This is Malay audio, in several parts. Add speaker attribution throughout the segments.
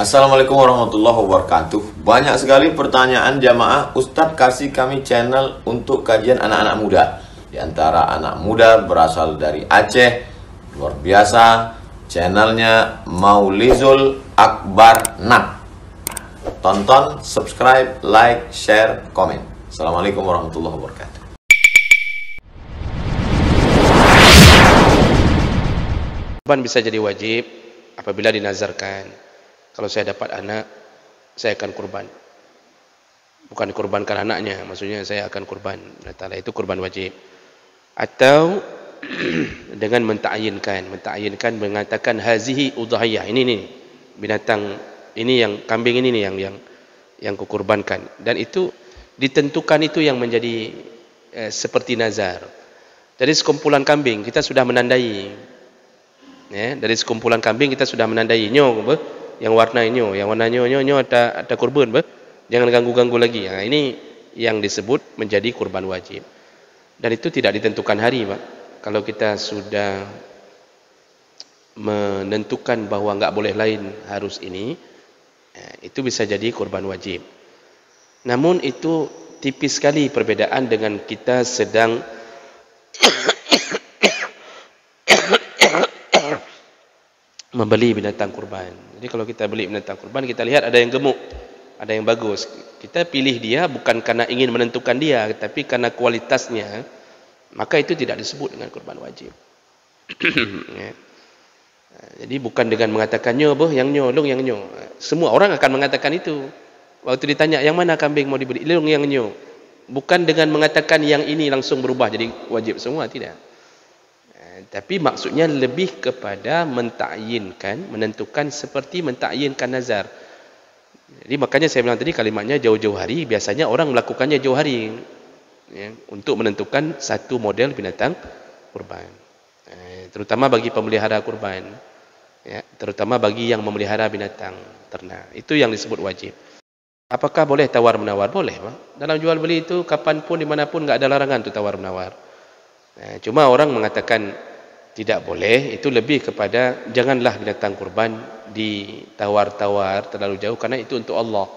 Speaker 1: Assalamualaikum warahmatullahi wabarakatuh. Banyak sekali pertanyaan jamaah, Ustadz kasih kami channel untuk kajian anak-anak muda. Di antara anak muda berasal dari Aceh, luar biasa, channelnya Maulizul Akbar Nak. Tonton, subscribe, like, share, komen. Assalamualaikum warahmatullahi wabarakatuh.
Speaker 2: Kurban bisa jadi wajib apabila dinazarkan. Kalau saya dapat anak, saya akan kurban. Bukan kurbankan anaknya, maksudnya saya akan kurban. Itu kurban wajib. Atau dengan menta'ayinkan mengatakan hazihi udhiyah. Ini binatang ini, yang kambing ini nih yang kukurbankan. Dan itu ditentukan, itu yang menjadi seperti nazar. Dari sekumpulan kambing kita sudah menandai. Ya, dari sekumpulan kambing kita sudah menandai yang warna nyo ada kurban, jangan ganggu lagi. Nah, ini yang disebut menjadi kurban wajib. Dan itu tidak ditentukan hari, Pak. Kalau kita sudah menentukan bahwa enggak boleh lain, harus ini, itu bisa jadi kurban wajib. Namun itu tipis sekali perbedaan dengan kita sedang membeli binatang kurban. Jadi kalau kita beli binatang kurban, kita lihat ada yang gemuk, ada yang bagus. Kita pilih dia bukan karena ingin menentukan dia, tapi karena kualitasnya, maka itu tidak disebut dengan kurban wajib. Ya. Jadi bukan dengan mengatakan yang nyo. Semua orang akan mengatakan itu. Waktu ditanya yang mana kambing mau dibeli, yang nyo. Bukan dengan mengatakan yang ini langsung berubah jadi wajib semua, tidak. Tapi maksudnya lebih kepada menta'yinkan, menentukan seperti menta'yinkan nazar. Jadi makanya saya bilang tadi kalimatnya jauh-jauh hari, biasanya orang melakukannya jauh hari, ya, untuk menentukan satu model binatang kurban. Terutama bagi pemelihara kurban, ya, terutama bagi yang memelihara binatang ternak. Itu yang disebut wajib. Apakah boleh tawar-menawar? Boleh, Pak. Dalam jual beli itu kapanpun, dimanapun, nggak ada larangan untuk tawar-menawar. Cuma orang mengatakan tidak boleh, itu lebih kepada janganlah binatang kurban ditawar-tawar terlalu jauh, karena itu untuk Allah.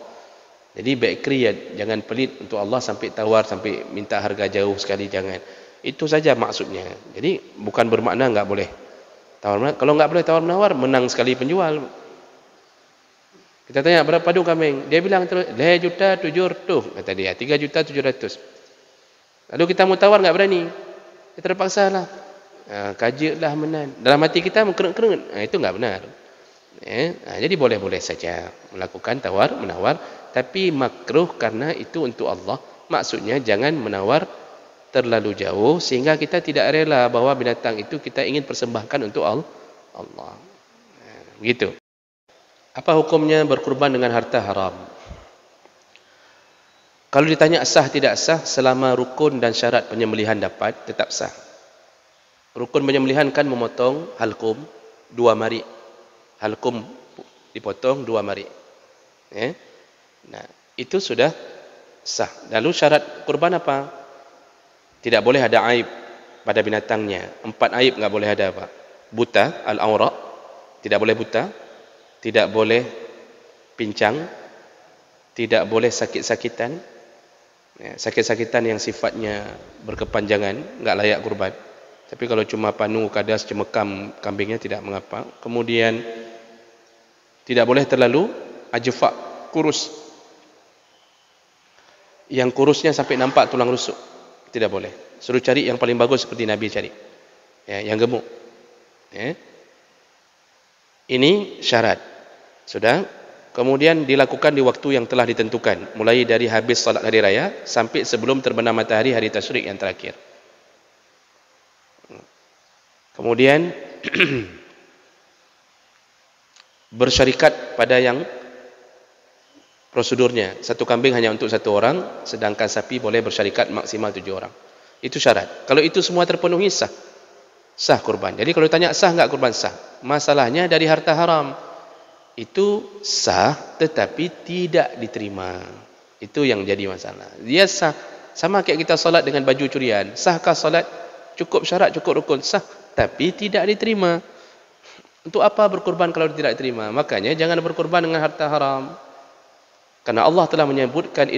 Speaker 2: Jadi baik jangan pelit untuk Allah sampai tawar, sampai minta harga jauh sekali, jangan. Itu saja maksudnya. Jadi bukan bermakna enggak boleh tawar-menawar. Kalau enggak boleh tawar-menawar, menang sekali penjual. Kita tanya berapa dong kambing? Dia bilang terus 2.700.000 kata dia, 3.700.000. Lalu kita mau tawar enggak berani. Kita terpaksa lah. Kajilah menan. Dalam hati kita mengkerut-kerut. Itu enggak benar. Jadi boleh-boleh saja melakukan tawar-menawar, tapi makruh karena itu untuk Allah. Maksudnya jangan menawar terlalu jauh sehingga kita tidak rela bahwa binatang itu kita ingin persembahkan untuk Allah. Begitu. Apa hukumnya berkurban dengan harta haram? Kalau ditanya sah tidak sah, selama rukun dan syarat penyembelihan dapat, tetap sah. Rukun penyembelihan kan memotong halkum 2 mari. Halkum dipotong 2 mari. Nah, itu sudah sah. Lalu syarat kurban apa? Tidak boleh ada aib pada binatangnya. 4 aib enggak boleh ada, Pak. Buta, al-aura, tidak boleh buta, tidak boleh pincang, tidak boleh sakit-sakitan. Sakit-sakitan yang sifatnya berkepanjangan enggak layak kurban. Tapi kalau cuma panu, kadas, cemekam kambingnya tidak mengapa. Kemudian tidak boleh terlalu ajfa, kurus. Yang kurusnya sampai nampak tulang rusuk. Tidak boleh. Suruh cari yang paling bagus seperti Nabi cari. Ya, yang gemuk. Ini syarat. Sudah. Kemudian dilakukan di waktu yang telah ditentukan. Mulai dari habis salat hari raya sampai sebelum terbenam matahari hari tasyrik yang terakhir. Kemudian bersyarikat pada yang prosedurnya. Satu kambing hanya untuk 1 orang, sedangkan sapi boleh bersyarikat maksimal 7 orang. Itu syarat. Kalau itu semua terpenuhi, sah kurban. Jadi kalau ditanya sah enggak kurban, sah. Masalahnya dari harta haram. Itu sah tetapi tidak diterima. Itu yang jadi masalah. Dia sah. Sama kayak kita solat dengan baju curian. Sahkah solat? Cukup syarat, cukup rukun, sah. Tapi tidak diterima. Untuk apa berkorban kalau tidak diterima? Makanya jangan berkorban dengan harta haram. Karena Allah telah menyebutkan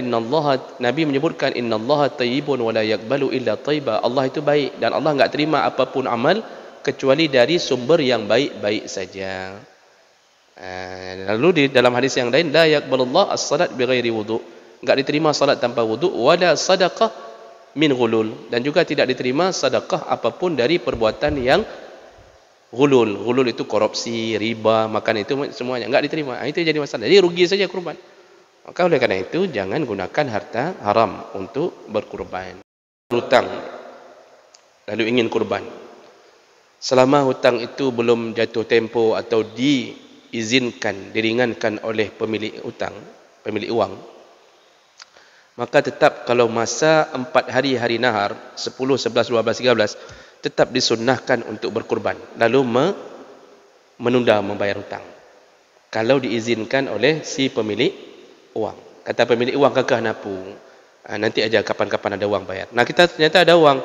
Speaker 2: Nabi menyebutkan innallaha thayyibun wa la yaqbalu illa thayyiba. Allah itu baik dan Allah enggak terima apapun amal kecuali dari sumber yang baik-baik saja. Lalu di dalam hadis yang lain, la yaqbalullah as-salat bighairi wudu. Enggak diterima salat tanpa wudu, wala sadaqah min ghulul, dan juga tidak diterima sedekah apapun dari perbuatan yang ghulul. Ghulul itu korupsi, riba, makan itu semuanya enggak diterima. Itu jadi masalah. Jadi rugi saja kurban. Maka oleh karena itu jangan gunakan harta haram untuk berkurban. Hutang lalu ingin kurban. Selama hutang itu belum jatuh tempo atau diizinkan, diringankan oleh pemilik hutang, pemilik uang, maka tetap kalau masa 4 hari nahar 10, 11, 12, 13 tetap disunnahkan untuk berkurban lalu menunda membayar hutang kalau diizinkan oleh si pemilik uang. Kata pemilik uang, kakak napu, nanti aja kapan-kapan ada uang bayar. Nah, kita ternyata ada uang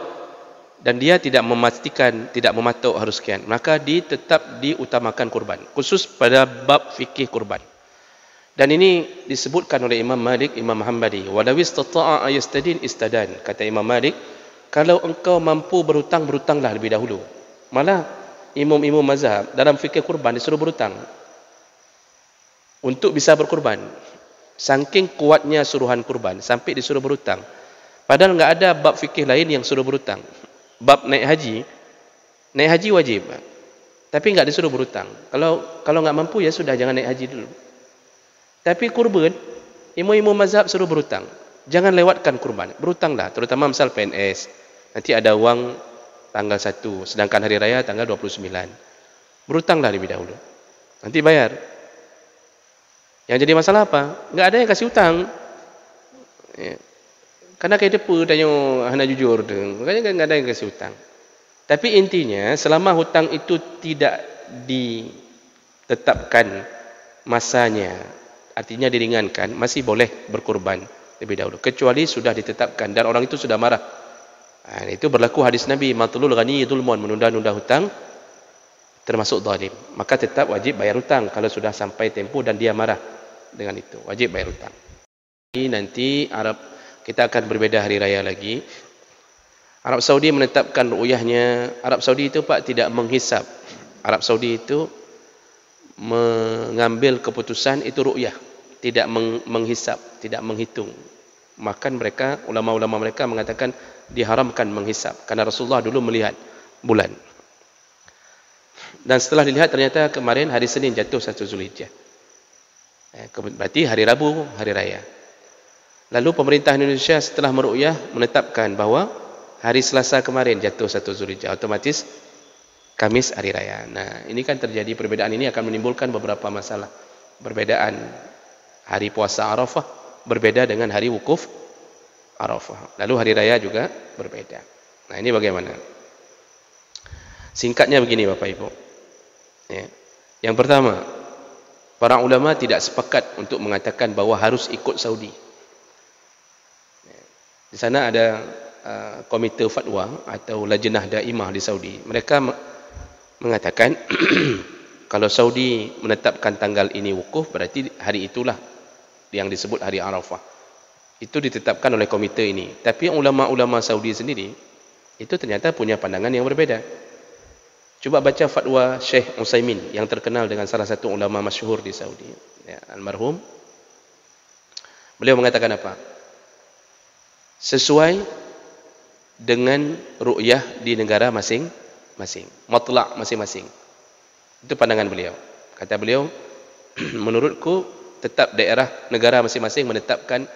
Speaker 2: dan dia tidak memastikan, tidak mematok harus sekian, maka tetap diutamakan kurban, khusus pada bab fikih kurban. Dan ini disebutkan oleh Imam Malik, Imam Hanbali, walau istata'a ayastadin istadan. Kata Imam Malik, kalau engkau mampu berhutang, berhutanglah lebih dahulu. Malah imam-imam mazhab dalam fikih kurban disuruh berhutang untuk bisa berkurban. Saking kuatnya suruhan kurban sampai disuruh berhutang. Padahal enggak ada bab fikih lain yang suruh berhutang. Bab naik haji wajib, tapi enggak disuruh berhutang. Kalau enggak mampu ya sudah, jangan naik haji dulu. Tapi kurban, imam-imam mazhab suruh berhutang. Jangan lewatkan kurban, berhutanglah, terutama misal PNS. Nanti ada uang tanggal 1, sedangkan hari raya tanggal 29. Berhutanglah lebih dahulu. Nanti bayar. Yang jadi masalah apa? Enggak ada yang kasih hutang. Ya. Karena kayak depa tanya hana jujur tu. Makanya enggak ada yang kasih hutang. Tapi intinya selama hutang itu tidak ditetapkan masanya, artinya diringankan, masih boleh berkurban lebih dahulu, kecuali sudah ditetapkan dan orang itu sudah marah. Itu berlaku hadis Nabi, matlul ghani dzulmun, menunda-nunda hutang termasuk zalim. Maka tetap wajib bayar hutang kalau sudah sampai tempo dan dia marah dengan itu, wajib bayar hutang. Nanti kita akan berbeda hari raya lagi. Arab Saudi menetapkan ru'yahnya. Arab Saudi itu Pak tidak menghisap. Arab Saudi itu mengambil keputusan itu ru'yah, tidak menghisap, tidak menghitung. Bahkan mereka, ulama-ulama mereka mengatakan diharamkan menghisap karena Rasulullah dulu melihat bulan. Dan setelah dilihat ternyata kemarin hari Senin jatuh 1 Zulhijjah. Berarti hari Rabu hari raya. Lalu pemerintah Indonesia setelah meru'yah menetapkan bahawa hari Selasa kemarin jatuh 1 Zulhijjah, otomatis Kamis hari raya. Nah, ini kan terjadi perbedaan ini akan menimbulkan beberapa masalah. Perbedaan hari puasa Arafah berbeda dengan hari wukuf Arafah. Lalu hari raya juga berbeda. Nah, ini bagaimana? Singkatnya begini Bapak Ibu. Ya. Yang pertama, para ulama tidak sepakat untuk mengatakan bahawa harus ikut Saudi. Di sana ada komite fatwa atau lajnah daimah di Saudi. Mereka mengatakan kalau Saudi menetapkan tanggal ini wukuf, berarti hari itulah yang disebut hari Arafah. Itu ditetapkan oleh komite ini. Tapi ulama-ulama Saudi sendiri itu ternyata punya pandangan yang berbeda. Coba baca fatwa Syekh Utsaimin yang terkenal dengan salah satu ulama masyhur di Saudi, ya, almarhum. Beliau mengatakan apa? Sesuai dengan ru'yah di negara masing-masing, matlak masing-masing. Itu pandangan beliau. Kata beliau, menurutku tetap daerah negara masing-masing menetapkan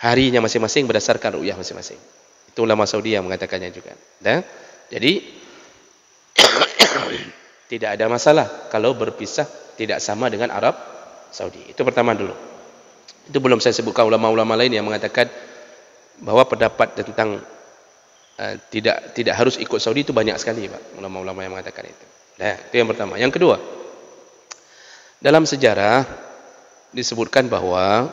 Speaker 2: harinya masing-masing berdasarkan ru'yah masing-masing. Itu ulama Saudi yang mengatakannya juga. Dan jadi tidak ada masalah kalau berpisah tidak sama dengan Arab Saudi. Itu pertama dulu. Itu belum saya sebutkan ulama-ulama lain yang mengatakan bahwa pendapat tentang tidak harus ikut Saudi itu banyak sekali, Pak. Ulama-ulama yang mengatakan itu. Nah, itu yang pertama. Yang kedua, dalam sejarah disebutkan bahwa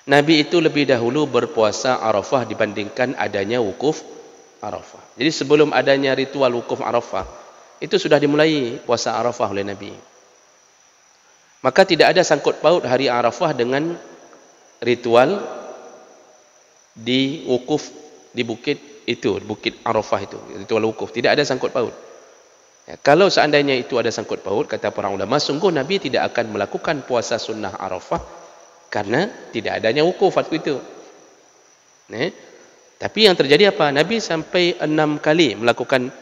Speaker 2: Nabi itu lebih dahulu berpuasa Arafah dibandingkan adanya wukuf Arafah. Jadi sebelum adanya ritual wukuf Arafah, itu sudah dimulai puasa Arafah oleh Nabi. Maka tidak ada sangkut paut hari Arafah dengan ritual di wukuf di bukit itu, bukit Arafah itu, ritual wukuf. Tidak ada sangkut paut. Ya, kalau seandainya itu ada sangkut paut, kata para ulama, sungguh Nabi tidak akan melakukan puasa sunnah Arafah karena tidak adanya wukuf waktu itu. Tapi yang terjadi apa? Nabi sampai 6 kali melakukan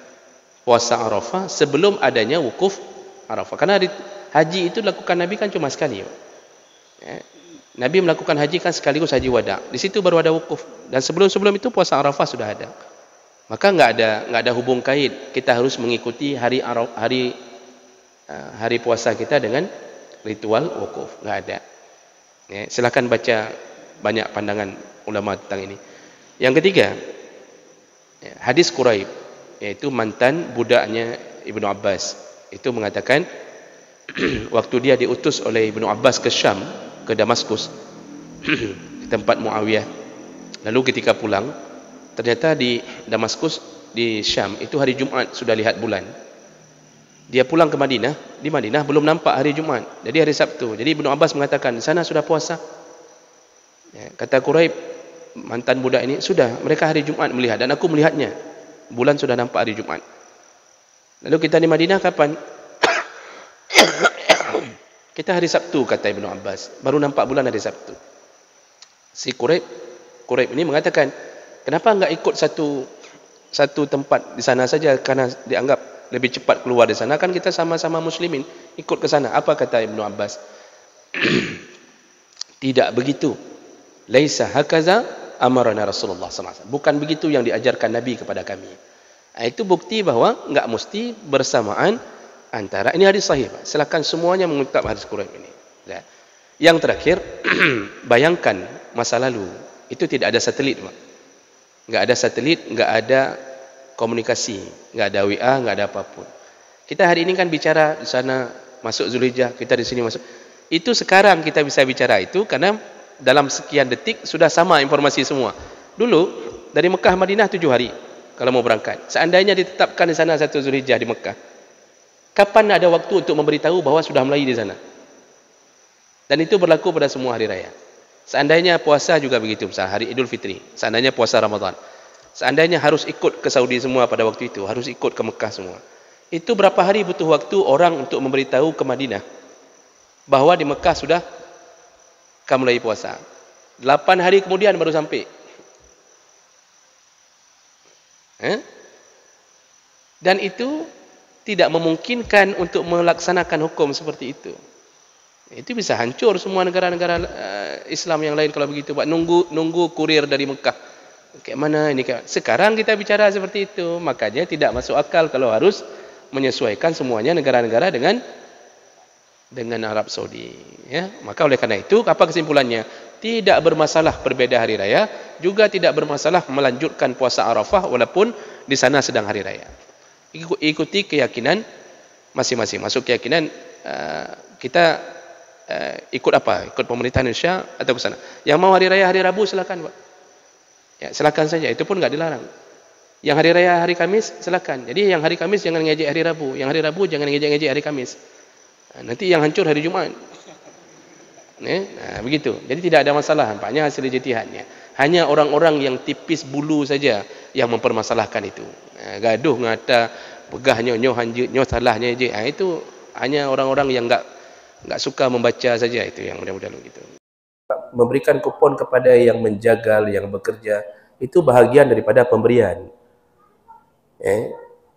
Speaker 2: puasa Arafah sebelum adanya wukuf Arafah. Karena haji itu dilakukan Nabi kan cuma sekali. Nabi melakukan haji kan sekaligus haji wada. Di situ baru ada wukuf. Dan sebelum-sebelum itu puasa Arafah sudah ada. Maka nggak ada hubung kait. Kita harus mengikuti hari puasa kita dengan ritual wukuf. Nggak ada. Silakan baca banyak pandangan ulama tentang ini. Yang ketiga, hadis Quraib, yaitu mantan budaknya Ibnu Abbas. Itu mengatakan waktu dia diutus oleh Ibnu Abbas ke Syam, ke Damaskus, tempat Muawiyah. Lalu ketika pulang, ternyata di Damaskus, di Syam, itu hari Jumat sudah lihat bulan. Dia pulang ke Madinah, di Madinah belum nampak hari Jumat. Jadi hari Sabtu. Jadi Ibnu Abbas mengatakan, sana sudah puasa. Kata Quraib, mantan budak ini, sudah, mereka hari Jumat melihat dan aku melihatnya. Bulan sudah nampak hari Jumat. Lalu kita di Madinah kapan? Kita hari Sabtu, kata Ibnu Abbas. Baru nampak bulan hari Sabtu. Si Quraib ini mengatakan, kenapa enggak ikut satu tempat di sana saja, karena dianggap lebih cepat keluar di sana, kan kita sama-sama muslimin, ikut ke sana. Apa kata Ibnu Abbas? Tidak begitu. Laisa hakaza amarana Rasulullah SAW. Bukan begitu yang diajarkan Nabi kepada kami. Itu bukti bahwa enggak mesti bersamaan antara, ini hadis sahih, Pak. Silakan semuanya mengutip hadis Quraib ini. Yang terakhir, bayangkan masa lalu itu tidak ada satelit, Pak. Enggak ada satelit, enggak ada komunikasi, enggak ada WA, enggak ada apapun. Kita hari ini kan bicara di sana masuk Zulhijjah, kita di sini masuk. Itu sekarang kita bisa bicara itu karena dalam sekian detik sudah sama informasi semua. Dulu dari Mekah Madinah 7 hari kalau mau berangkat. Seandainya ditetapkan di sana 1 Zulhijjah di Mekah, kapan ada waktu untuk memberitahu bahwa sudah mulai di sana? Dan itu berlaku pada semua hari raya. Seandainya puasa juga begitu, misalnya hari Idul Fitri, seandainya puasa Ramadan, seandainya harus ikut ke Saudi semua pada waktu itu, harus ikut ke Mekah semua. Itu berapa hari butuh waktu orang untuk memberitahu ke Madinah bahwa di Mekah sudah akan mulai puasa? 8 hari kemudian baru sampai. Dan itu tidak memungkinkan untuk melaksanakan hukum seperti itu. Itu bisa hancur semua negara-negara Islam yang lain kalau begitu, Pak. Nunggu kurir dari Mekah. Kayak mana ini? Sekarang kita bicara seperti itu, makanya tidak masuk akal kalau harus menyesuaikan semuanya negara-negara dengan Arab Saudi. Ya, maka oleh karena itu, apa kesimpulannya? Tidak bermasalah berbeda hari raya, juga tidak bermasalah melanjutkan puasa Arafah walaupun di sana sedang hari raya. Ikuti keyakinan masing-masing. Masuk keyakinan kita ikut apa? Ikut pemerintahan Indonesia atau ke sana. Yang mau hari raya hari Rabu silakan, Pak. Ya, silakan saja, itu pun enggak dilarang. Yang hari raya hari Kamis silakan. Jadi yang hari Kamis jangan ngejek hari Rabu, yang hari Rabu jangan ngejek hari Kamis. Nanti yang hancur hari Jumat. Nah, begitu. Jadi tidak ada masalah, nampaknya hasil ijtihadnya. Hanya orang-orang yang tipis bulu saja yang mempermasalahkan itu. Gaduh ngata, pegah nyoh salahnya je. Itu hanya orang-orang yang enggak suka membaca saja, itu yang mudah-mudahan begitu.
Speaker 3: Memberikan kupon kepada yang menjagal, yang bekerja, itu bahagian daripada pemberian.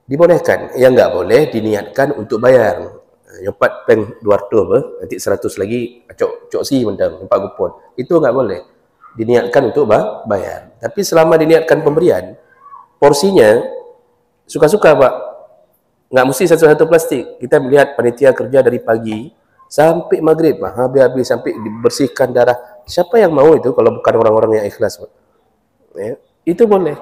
Speaker 3: Dibolehkan. Yang enggak boleh diniatkan untuk bayar. Nyopat peng 200 apa, nanti 100 lagi cok si mendang, nyopat kupon. Itu enggak boleh. Diniatkan untuk bayar. Tapi selama diniatkan pemberian, porsinya suka-suka, Pak. Enggak mesti satu-satu plastik. Kita melihat panitia kerja dari pagi sampai maghrib, habis-habis sampai dibersihkan darah. Siapa yang mau itu kalau bukan orang-orang yang ikhlas, Pak? Itu boleh.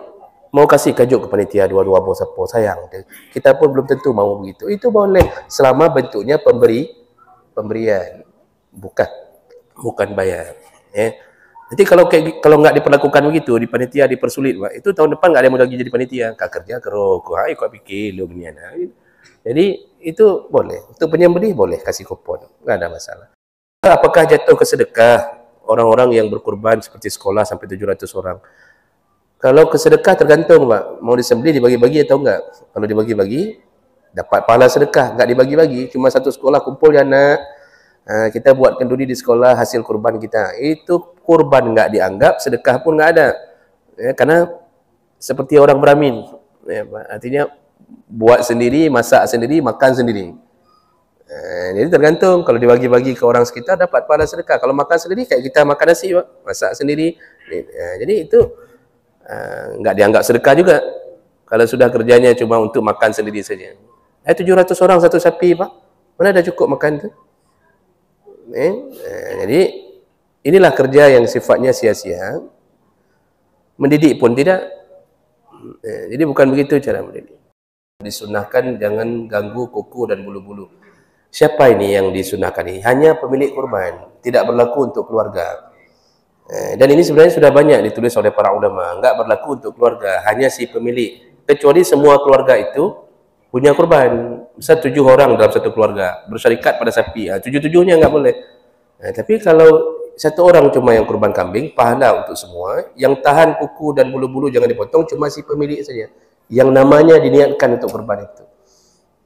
Speaker 3: Mau kasih kajuk ke panitia dua-dua bos apa, sayang. Kita pun belum tentu mau begitu. Itu boleh selama bentuknya pemberian, bukan bayar. Nanti kalau nggak diperlakukan begitu di panitia dipersulit, Pak. Itu tahun depan nggak ada yang mau lagi jadi panitia. Kak kerja kerok, kok pikir lu gini. Jadi itu boleh. Untuk penyembelih boleh kasih kupon, nggak ada masalah. Apakah jatuh ke sedekah orang-orang yang berkurban seperti sekolah sampai 700 orang? Kalau ke sedekah tergantung, Pak. Mau disembelih dibagi-bagi atau enggak? Kalau dibagi-bagi dapat pahala sedekah, enggak dibagi-bagi, cuma satu sekolah kumpul ya nak. Kita buat kenduri di sekolah hasil kurban kita. Itu kurban enggak dianggap, sedekah pun enggak ada. Ya, karena seperti orang Brahmin. Ya, artinya buat sendiri, masak sendiri, makan sendiri. Jadi tergantung, kalau dibagi-bagi ke orang sekitar dapat pahala sedekah. Kalau makan sendiri kayak kita makan nasi, Pak. Masak sendiri. Jadi itu enggak dianggap sedekah juga. Kalau sudah kerjanya cuma untuk makan sendiri saja. 700 orang satu sapi, Pak. Mana ada cukup makan tu? Jadi inilah kerja yang sifatnya sia-sia. Mendidik pun tidak. Jadi bukan begitu cara mendidik. Disunahkan jangan ganggu kuku dan bulu-bulu. Siapa ini yang disunahkan ini? Hanya pemilik kurban, tidak berlaku untuk keluarga. Dan ini sebenarnya sudah banyak ditulis oleh para ulama. Enggak berlaku untuk keluarga, hanya si pemilik. Kecuali semua keluarga itu punya kurban. Misal 7 orang dalam satu keluarga bersyarikat pada sapi, 7-7-nya enggak boleh. Tapi kalau satu orang cuma yang kurban kambing, pahala untuk semua. Yang tahan kuku dan bulu-bulu jangan dipotong, cuma si pemilik saja yang namanya diniatkan untuk kurban itu.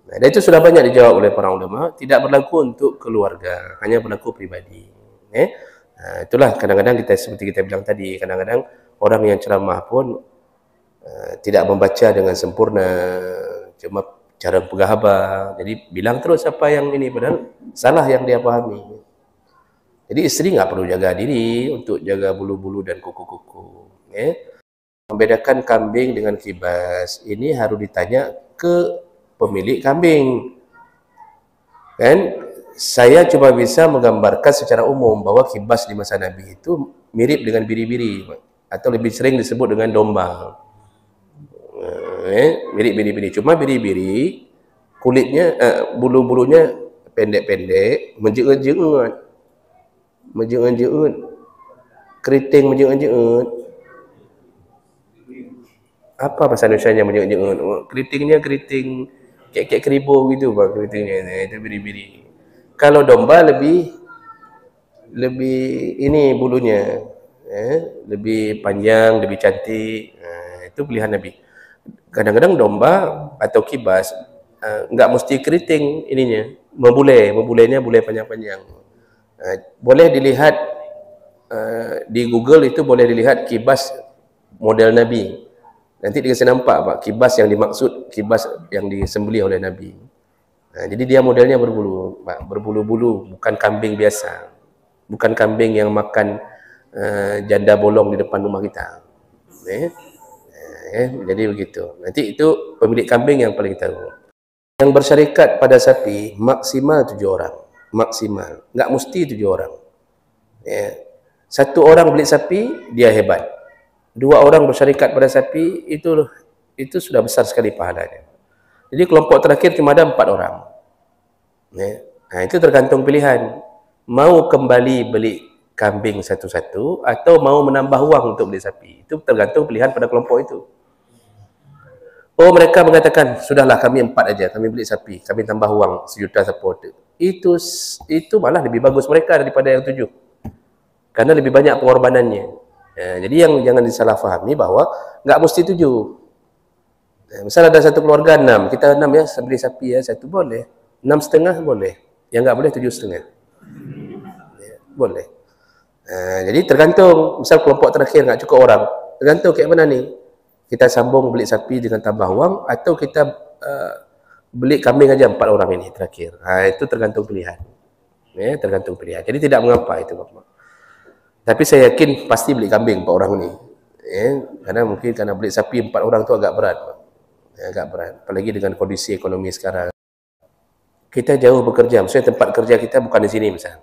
Speaker 3: Dan itu sudah banyak dijawab oleh para ulama, tidak berlaku untuk keluarga, hanya berlaku pribadi. Itulah kadang-kadang kita seperti kita bilang tadi, kadang-kadang orang yang ceramah pun tidak membaca dengan sempurna, cuma cara pegang haba. Jadi bilang terus apa yang ini, padahal salah yang dia pahami. Jadi isteri nggak perlu jaga diri untuk jaga bulu-bulu dan kuku-kuku. Membedakan kambing dengan kibas ini harus ditanya ke pemilik kambing. Kan saya cuma bisa menggambarkan secara umum bahwa kibas di masa Nabi itu mirip dengan biri-biri atau lebih sering disebut dengan domba. Mirip biri-biri, cuma biri-biri kulitnya bulu-bulunya pendek-pendek, menjeut-jeut. Keriting menjeut-jeut. Apa bahasa Indonesianya menjeut-jeut? Keritingnya keriting kayak keribu gitu, Pak, keritingnya. Itu biri-biri. Kalau domba lebih ini bulunya, lebih panjang, lebih cantik. Itu pilihan Nabi. Kadang-kadang domba atau kibas enggak mesti keriting ininya, membulenya bule panjang-panjang. Boleh dilihat di Google, itu boleh dilihat kibas model Nabi. Nanti dikasih nampak, Pak, kibas yang dimaksud kibas yang disembelih oleh Nabi. Jadi dia modelnya berbulu, Pak, berbulu-bulu, bukan kambing biasa, bukan kambing yang makan janda bolong di depan rumah kita. Jadi begitu. Nanti itu pemilik kambing yang paling tahu. Yang bersyarikat pada sapi maksimal 7 orang. Maksimal, nggak mesti 7 orang. Satu orang beli sapi, dia hebat. 2 orang bersyarikat pada sapi, itu sudah besar sekali pahalanya. Jadi kelompok terakhir cuma ada 4 orang. Itu tergantung pilihan. Mau kembali beli kambing satu-satu atau mau menambah uang untuk beli sapi. Itu tergantung pilihan pada kelompok itu. Oh, mereka mengatakan, sudahlah kami 4 aja, kami beli sapi, kami tambah uang 1 juta supporter. Itu malah lebih bagus mereka daripada yang 7. Karena lebih banyak pengorbanannya. Jadi yang jangan disalahfahami bahwa nggak mesti 7. Misal ada satu keluarga 6, kita 6 ya, beli sapi ya, 1 boleh. 6,5 boleh. Yang nggak boleh 7,5. Boleh. Jadi tergantung, misal kelompok terakhir nggak cukup orang, tergantung kayak mana nih. Kita sambung beli sapi dengan tambah uang, atau kita beli kambing aja 4 orang ini terakhir. Itu tergantung pilihan. Tergantung pilihan. Jadi tidak mengapa itu, Bapak. Tapi saya yakin pasti beli kambing 4 orang ini. Karena beli sapi 4 orang itu agak berat, Pak. Agak berat. Apalagi dengan kondisi ekonomi sekarang. Kita jauh bekerja, maksudnya tempat kerja kita bukan di sini misalnya.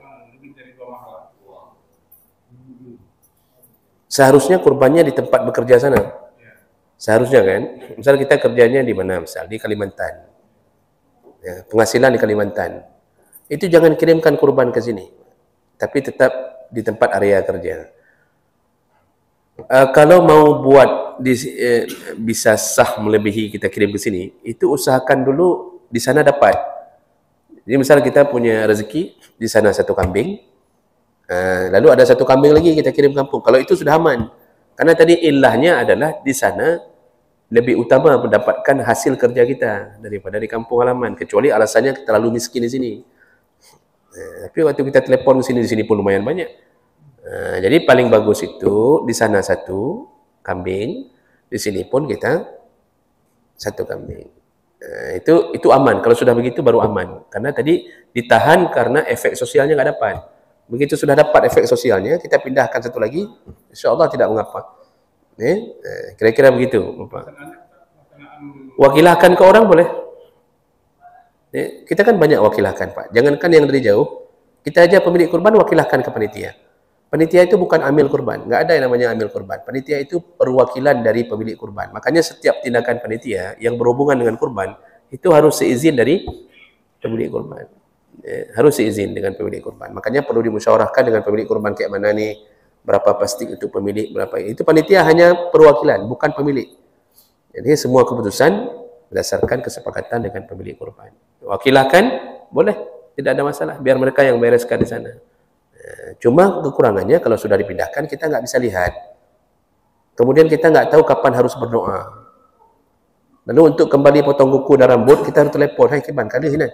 Speaker 3: Seharusnya kurbannya di tempat bekerja sana. Seharusnya kan. Misal kita kerjanya di mana? Misal di Kalimantan. Penghasilan di Kalimantan. Itu jangan kirimkan kurban ke sini. Tapi tetap di tempat area kerja. Kalau mau buat bisa sah melebihi kita kirim ke sini, itu usahakan dulu di sana dapat. Jadi misal kita punya rezeki di sana 1 kambing, lalu ada 1 kambing lagi kita kirim kampung. Kalau itu sudah aman. Karena tadi ilahnya adalah di sana lebih utama mendapatkan hasil kerja kita daripada di kampung halaman. Kecuali alasannya terlalu miskin di sini. Tapi waktu kita telepon ke sini, di sini pun lumayan banyak. Jadi paling bagus itu di sana 1 kambing, di sini pun kita 1 kambing. Itu aman. Kalau sudah begitu baru aman. Karena tadi ditahan karena efek sosialnya nggak dapat. Begitu sudah dapat efek sosialnya, kita pindahkan 1 lagi, insya Allah tidak mengapa. Kira-kira begitu. Wakilahkan ke orang boleh. Kita kan banyak wakilahkan, Pak. Jangankan yang dari jauh, kita aja pemilik kurban wakilahkan ke panitia. Panitia itu bukan amil kurban, nggak ada yang namanya amil kurban. Panitia itu perwakilan dari pemilik kurban. Makanya setiap tindakan panitia yang berhubungan dengan kurban itu harus seizin dari pemilik kurban. Harus seizin dengan pemilik kurban. Makanya perlu dimusyawarahkan dengan pemilik kurban kayak mana nih, berapa plastik untuk pemilik, berapa itu. Panitia hanya perwakilan, bukan pemilik. Jadi semua keputusan berdasarkan kesepakatan dengan pemilik kurban. Wakilahkan boleh, tidak ada masalah. Biar mereka yang bereskan di sana. Cuma kekurangannya kalau sudah dipindahkan kita nggak bisa lihat. Kemudian kita nggak tahu kapan harus berdoa. Lalu untuk kembali potong kuku dan rambut kita harus telepon, hai Kiban, kali sini.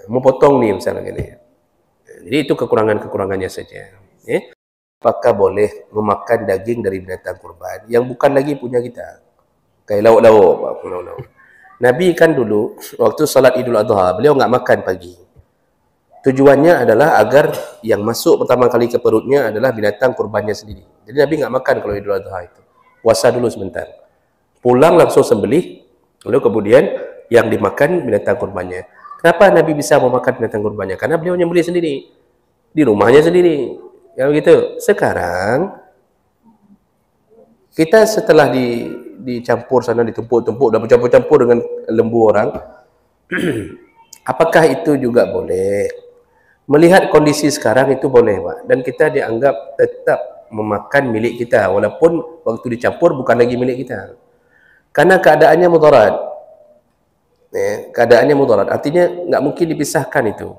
Speaker 3: Mau potong nih misalnya gini. Jadi itu kekurangannya saja. Apakah boleh memakan daging dari binatang kurban yang bukan lagi punya kita? Kayak lauk-lauk. Nabi kan dulu waktu salat Idul Adha beliau nggak makan pagi. Tujuannya adalah agar yang masuk pertama kali ke perutnya adalah binatang kurbannya sendiri. Jadi Nabi nggak makan kalau Idul Adha itu. Puasa dulu sebentar. Pulang langsung sembelih, lalu kemudian yang dimakan binatang kurbannya. Kenapa Nabi bisa memakan binatang kurbannya? Karena beliau nyembelih sendiri. Di rumahnya sendiri. Ya begitu. Sekarang kita setelah dicampur sana, ditumpuk-tumpuk, dan bercampur-campur dengan lembu orang, apakah itu juga boleh? Melihat kondisi sekarang itu boleh, Pak. Dan kita dianggap tetap memakan milik kita, walaupun waktu dicampur bukan lagi milik kita. Karena keadaannya mudarat. Keadaannya mudarat. Artinya nggak mungkin dipisahkan itu.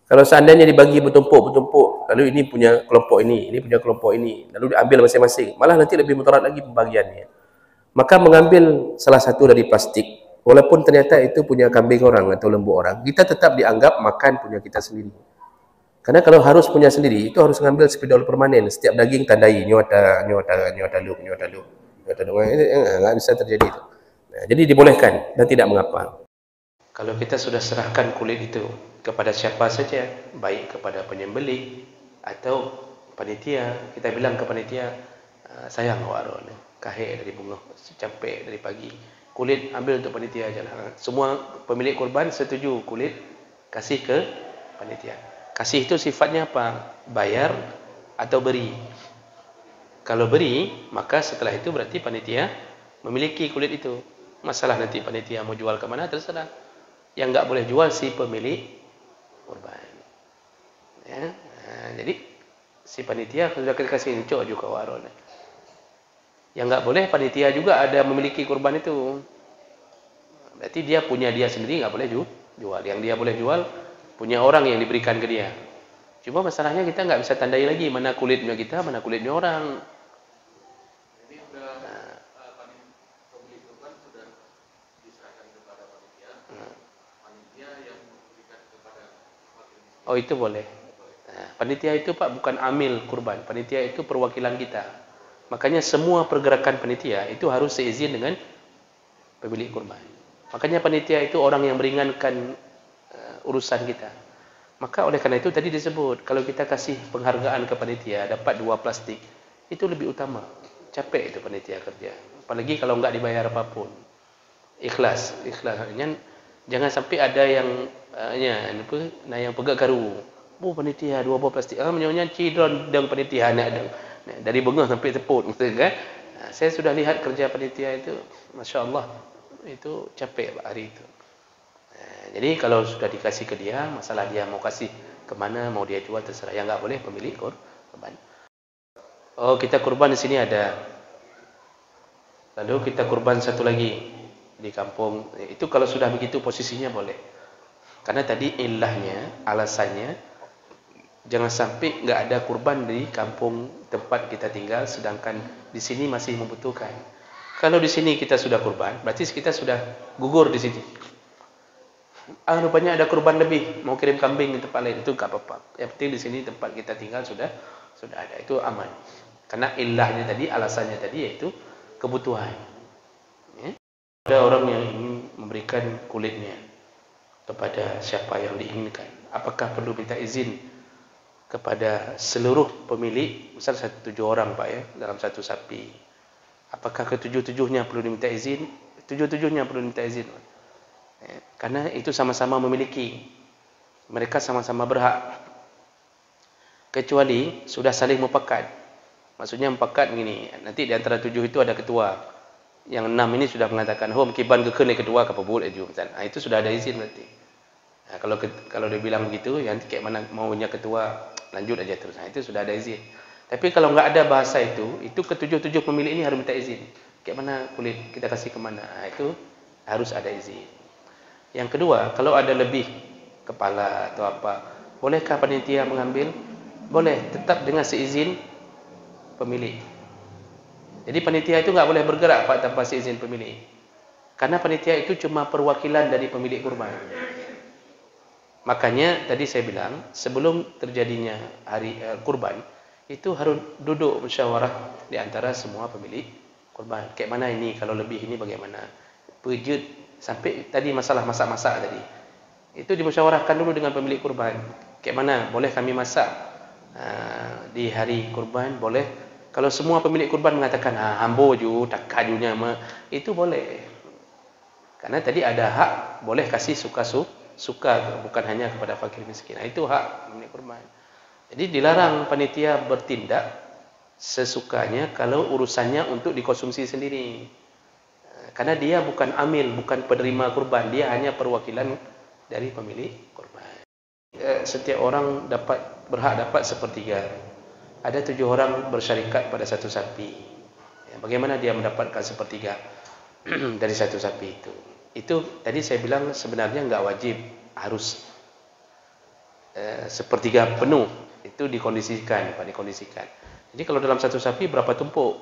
Speaker 3: Kalau seandainya dibagi bertumpuk-bertumpuk, lalu ini punya kelompok ini punya kelompok ini, lalu diambil masing-masing, malah nanti lebih mudarat lagi pembagiannya. Maka mengambil salah satu dari plastik, walaupun ternyata itu punya kambing orang atau lembu orang, kita tetap dianggap makan punya kita sendiri. Karena kalau harus punya sendiri, itu harus mengambil spidol permanen. Setiap daging tandai, nyota lu. Nggak bisa terjadi itu. Nah, jadi dibolehkan dan tidak mengapa.
Speaker 2: Kalau kita sudah serahkan kulit itu kepada siapa saja, baik kepada penyembelih atau panitia, kita bilang ke panitia, sayang waron, kahek dari bunga, capek dari pagi, kulit ambil untuk panitia aja lah. Semua pemilik kurban setuju kulit kasih ke panitia. Kasih itu sifatnya apa? Bayar atau beri. Kalau beri, maka setelah itu berarti panitia memiliki kulit itu. Masalah nanti panitia mau jual ke mana terserah. Yang nggak boleh jual si pemilik kurban. Ya, nah, jadi si panitia sudah kita kasih cok juga waron. Yang nggak boleh panitia juga ada memiliki kurban itu. Berarti dia punya dia sendiri nggak boleh jual. Yang dia boleh jual punya orang yang diberikan ke dia. Cuma masalahnya kita nggak bisa tandai lagi mana kulitnya kita, mana kulitnya orang. Oh itu boleh. Nah, panitia itu Pak bukan amil kurban. Panitia itu perwakilan kita. Makanya semua pergerakan panitia itu harus seizin dengan pemilik kurban. Makanya panitia itu orang yang meringankan urusan kita. Maka oleh karena itu tadi disebut kalau kita kasih penghargaan ke panitia dapat 2 plastik itu lebih utama. Capek itu panitia kerja. Apalagi kalau enggak dibayar apapun. Ikhlas. Jangan sampai ada yang yang pegang karu. Panitia 2 buah plastik. Menyonya cidron deng panitia nak deng. Dari bengah sampai teput kan. Saya sudah lihat kerja panitia itu, masya-Allah. Itu capek Pak hari itu. Jadi kalau sudah dikasih ke dia, masalah dia mau kasih kemana, mau dia jual terserah. Yang enggak boleh pemilik kurban. Oh, kita kurban di sini ada. Lalu kita kurban satu lagi di kampung. Itu kalau sudah begitu posisinya boleh. Karena tadi ilahnya, alasannya, jangan sampai nggak ada kurban di kampung tempat kita tinggal, sedangkan di sini masih membutuhkan. Kalau di sini kita sudah kurban, berarti kita sudah gugur di sini. Rupanya ada kurban lebih, mau kirim kambing ke tempat lain, itu nggak apa-apa. Yang penting di sini tempat kita tinggal sudah ada, itu aman. Karena ilahnya tadi, alasannya tadi yaitu kebutuhan. Ya. Ada orang yang ingin memberikan kulitnya kepada siapa yang diinginkan. Apakah perlu minta izin kepada seluruh pemilik? Misal 7 orang Pak ya, dalam satu sapi. Apakah ke-7-7-nya perlu diminta izin? 7-7-nya perlu diminta izin. Ya. Karena itu sama-sama memiliki. Mereka sama-sama berhak. Kecuali sudah saling mufakat. Maksudnya mufakat begini, nanti di antara 7 itu ada ketua. Yang 6 ini sudah mengatakan, "Hom kiban kekene kedua ke pebul itu." Nah, itu sudah ada izin berarti. Nah, kalau dia bilang begitu, yang kayak mana maunya ketua, lanjut aja terus. Nah, itu sudah ada izin. Tapi kalau nggak ada bahasa itu ke-7 pemilik ini harus minta izin. Kayak mana kulit kita kasih kemana? Nah, itu harus ada izin. Yang kedua, kalau ada lebih kepala atau apa, bolehkah panitia mengambil? Boleh, tetap dengan seizin pemilik. Jadi panitia itu nggak boleh bergerak Pak tanpa seizin pemilik. Karena panitia itu cuma perwakilan dari pemilik kurban. Makanya tadi saya bilang sebelum terjadinya hari kurban itu harus duduk musyawarah di antara semua pemilik kurban. Kayak mana ini, kalau lebih ini bagaimana? Pejut sampai tadi masalah masak-masak tadi. Itu dimusyawarahkan dulu dengan pemilik kurban. Kayak mana? Boleh kami masak di hari kurban? Boleh. Kalau semua pemilik kurban mengatakan hambo ju, tak kajunya itu boleh. Karena tadi ada hak boleh kasih suka bukan hanya kepada fakir miskin. Itu hak pemilik kurban. Jadi dilarang panitia bertindak sesukanya kalau urusannya untuk dikonsumsi sendiri. Karena dia bukan amil, bukan penerima kurban, dia hanya perwakilan dari pemilik kurban. Setiap orang berhak dapat sepertiga. Ada 7 orang bersyarikat pada satu sapi. Bagaimana dia mendapatkan sepertiga dari satu sapi itu? Itu tadi saya bilang sebenarnya nggak wajib harus sepertiga penuh. Itu dikondisikan, Pak, dikondisikan. Jadi kalau dalam satu sapi berapa tumpuk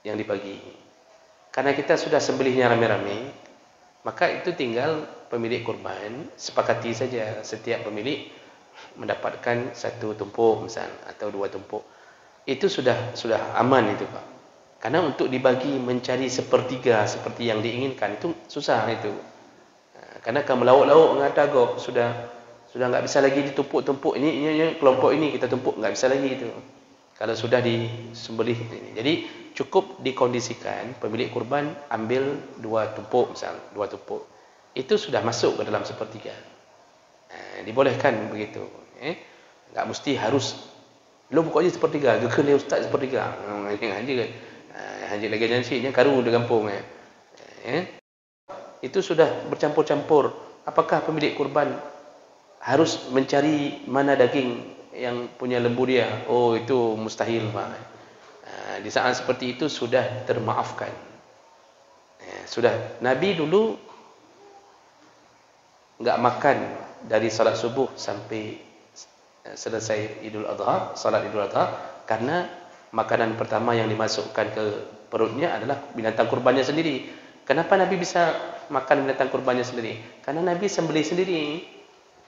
Speaker 2: yang dibagi? Karena kita sudah sembelihnya rame-rame, maka itu tinggal pemilik kurban sepakati saja setiap pemilik mendapatkan 1 tumpuk misal atau 2 tumpuk. Itu sudah aman itu Pak. Karena untuk dibagi mencari sepertiga seperti yang diinginkan itu susah itu. Karena kalau melauk-lauk mengatakan sudah nggak bisa lagi ditumpuk-tumpuk ini kelompok ini kita tumpuk, nggak bisa lagi itu. Kalau sudah disembelih ini. Jadi cukup dikondisikan pemilik kurban ambil 2 tumpuk misal, 2 tumpuk. Itu sudah masuk ke dalam sepertiga. Dibolehkan begitu. Nggak mesti harus lo pokoknya sepertiga, gekele ustaz sepertiga. Haji lagi janjinya karu di kampung itu sudah bercampur-campur. Apakah pemilik kurban harus mencari mana daging yang punya lembu dia? Oh, itu mustahil Pak. Di saat seperti itu sudah termaafkan. Sudah Nabi dulu nggak makan dari salat subuh sampai selesai Idul Adha, salat Idul Adha, karena makanan pertama yang dimasukkan ke perutnya adalah binatang kurbannya sendiri. Kenapa Nabi bisa makan binatang kurbannya sendiri? Karena Nabi sembelih sendiri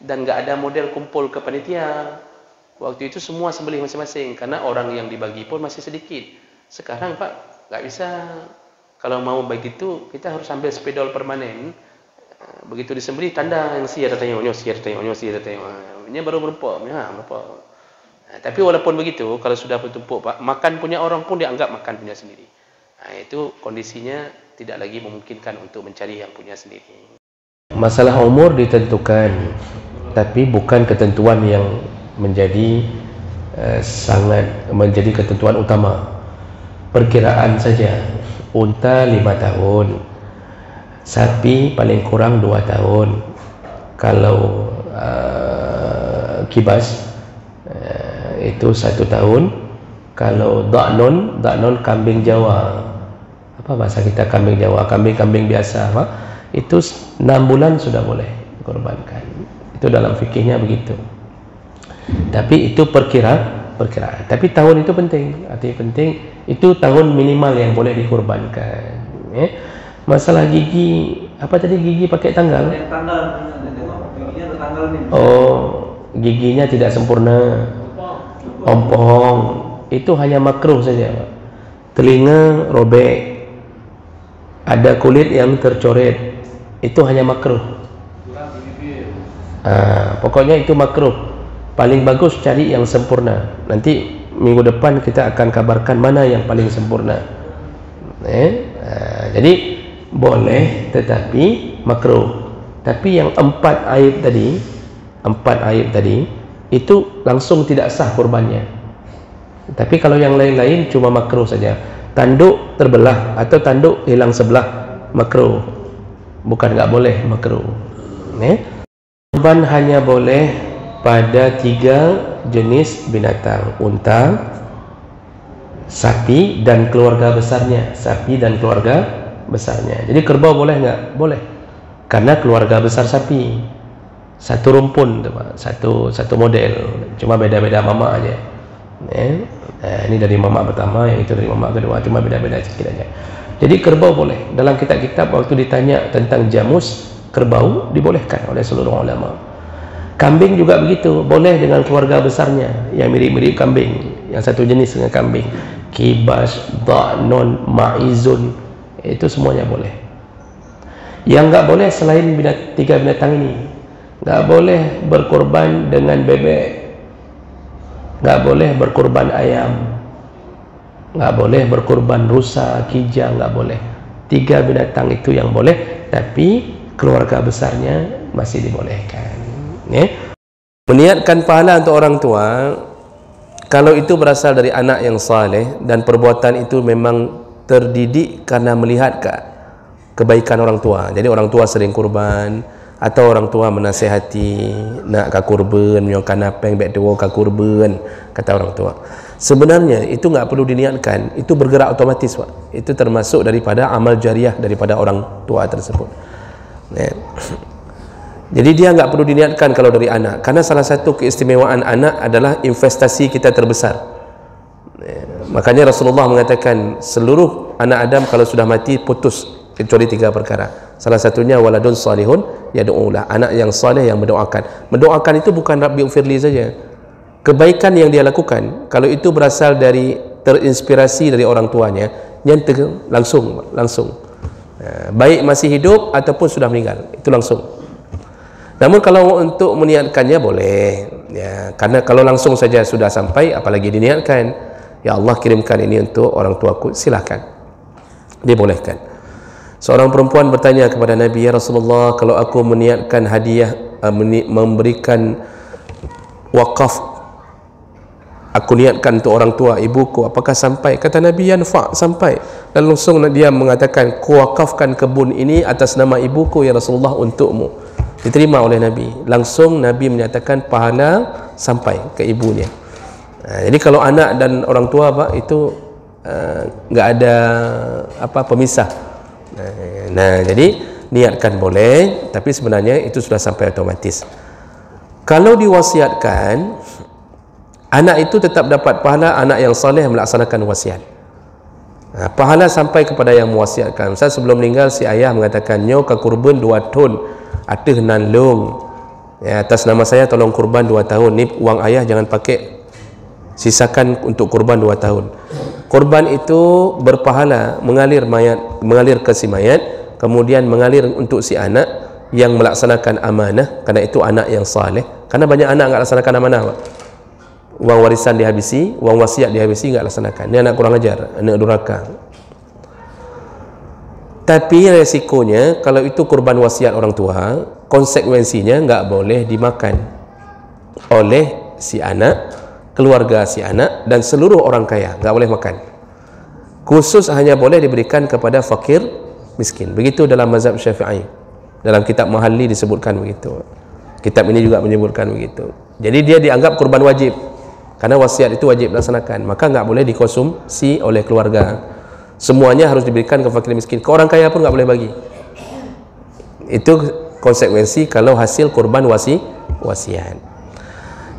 Speaker 2: dan nggak ada model kumpul ke panitia. Waktu itu semua sembelih masing-masing karena orang yang dibagi pun masih sedikit. Sekarang Pak nggak bisa. Kalau mau begitu kita harus ambil spedol permanen. Begitu disembelih tanda yang siar tanya siar tanya. Ini baru berempuk. Tapi walaupun begitu, kalau sudah bertumpuk Pak, makan punya orang pun dianggap makan punya sendiri. Itu kondisinya tidak lagi memungkinkan untuk mencari yang punya sendiri.
Speaker 3: Masalah umur ditentukan, tapi bukan ketentuan yang menjadi sangat menjadi ketentuan utama. Perkiraan saja. Unta 5 tahun, sapi paling kurang 2 tahun. Kalau kibas itu 1 tahun. Kalau daknon kambing Jawa apa bahasa kita, kambing Jawa, kambing biasa, apa? Itu 6 bulan sudah boleh dikorbankan. Itu dalam fikihnya begitu. Tapi itu perkiraan. Tapi tahun itu penting. Artinya penting itu tahun minimal yang boleh dikorbankan. Masalah gigi, apa tadi, gigi pakai tanggal? Giginya ada tanggal nih. Oh, giginya tidak sempurna. Ompong. Itu hanya makruh saja, Pak. Telinga robek. Ada kulit yang tercoret, itu hanya makruh. Pokoknya itu makruh. Paling bagus cari yang sempurna. Nanti minggu depan kita akan kabarkan mana yang paling sempurna. Jadi boleh tetapi makruh. Tapi yang 4 aib tadi itu langsung tidak sah kurbannya. Tapi kalau yang lain-lain cuma makruh saja. Tanduk terbelah atau tanduk hilang sebelah, makruh. Bukan nggak boleh, makruh. Kurban hanya boleh pada 3 jenis binatang: unta, sapi, dan keluarga besarnya. Jadi kerbau boleh nggak? Boleh, karena keluarga besar sapi. Satu rumpun, satu model, cuma beda-beda mama aja. Ini dari mama pertama, yang itu dari mama kedua, cuma beda-beda sedikit aja. Jadi kerbau boleh. Dalam kitab-kitab waktu ditanya tentang jamus, kerbau dibolehkan oleh seluruh ulama. Kambing juga begitu, boleh dengan keluarga besarnya yang mirip-mirip kambing, yang satu jenis dengan kambing. Kibas, dha'nun, ma'izun, itu semuanya boleh. Yang nggak boleh selain 3 binatang ini, nggak boleh berkorban dengan bebek, nggak boleh berkorban ayam, nggak boleh berkorban rusa, kijang, nggak boleh. 3 binatang itu yang boleh, tapi keluarga besarnya masih dibolehkan. Meniatkan pahala untuk orang tua, kalau itu berasal dari anak yang saleh dan perbuatan itu memang terdidik karena melihat kebaikan orang tua. Jadi orang tua sering kurban, atau orang tua menasihati nak ka kurban, menyokkan apeng baik tua ka kurban, kata orang tua. Sebenarnya itu nggak perlu diniatkan, itu bergerak otomatis, Pak. Itu termasuk daripada amal jariah daripada orang tua tersebut. Jadi dia nggak perlu diniatkan kalau dari anak, karena salah satu keistimewaan anak adalah investasi kita terbesar. Makanya Rasulullah mengatakan seluruh anak Adam kalau sudah mati putus kecuali 3 perkara. Salah satunya waladun salihun yad'ulah, anak yang saleh yang mendoakan. Mendoakan itu bukan Rabbi ufirli saja. Kebaikan yang dia lakukan, kalau itu berasal dari terinspirasi dari orang tuanya, nyentuh langsung. Baik masih hidup ataupun sudah meninggal, itu langsung. Namun kalau untuk meniatkannya boleh, ya, karena kalau langsung saja sudah sampai, apalagi diniatkan, ya Allah kirimkan ini untuk orang tuaku, silakan, dibolehkan. Seorang perempuan bertanya kepada Nabi, ya Rasulullah, kalau aku meniatkan hadiah, memberikan wakaf, aku niatkan untuk orang tua ibuku, apakah sampai? Kata Nabi, yanfa', sampai. Dan langsung dia mengatakan, kuwakafkan kebun ini atas nama ibuku ya Rasulullah untukmu. Diterima oleh Nabi. Langsung Nabi menyatakan pahala sampai ke ibunya. Jadi kalau anak dan orang tua, Pak, itu nggak ada pemisah. Jadi niatkan boleh, tapi sebenarnya itu sudah sampai otomatis. Kalau diwasiatkan, anak itu tetap dapat pahala, anak yang saleh melaksanakan wasiat. Pahala sampai kepada yang mewasiatkan. Saya sebelum meninggal, si ayah mengatakan, nyo ke kurban 2 ton, ada nanlung, ya, atas nama saya tolong kurban 2 tahun. Ni uang ayah jangan pakai, sisakan untuk kurban 2 tahun. Kurban itu berpahala, mengalir ke si mayat, kemudian mengalir untuk si anak yang melaksanakan amanah, karena itu anak yang saleh. Karena banyak anak enggak laksanakan amanah, Pak. Uang warisan dihabisi, uang wasiat dihabisi, enggak laksanakan. Ini anak kurang ajar, anak durhaka. Tapi resikonya kalau itu kurban wasiat orang tua, konsekuensinya enggak boleh dimakan oleh si anak, keluarga si anak, dan seluruh orang kaya, enggak boleh makan. Khusus hanya boleh diberikan kepada fakir miskin. Begitu dalam mazhab Syafi'i. Dalam kitab Mahalli disebutkan begitu. Kitab ini juga menyebutkan begitu. Jadi dia dianggap kurban wajib, karena wasiat itu wajib dilaksanakan, maka enggak boleh dikonsumsi oleh keluarga. Semuanya harus diberikan ke fakir miskin. Ke orang kaya pun nggak boleh bagi. Itu konsekuensi kalau hasil kurban wasiat.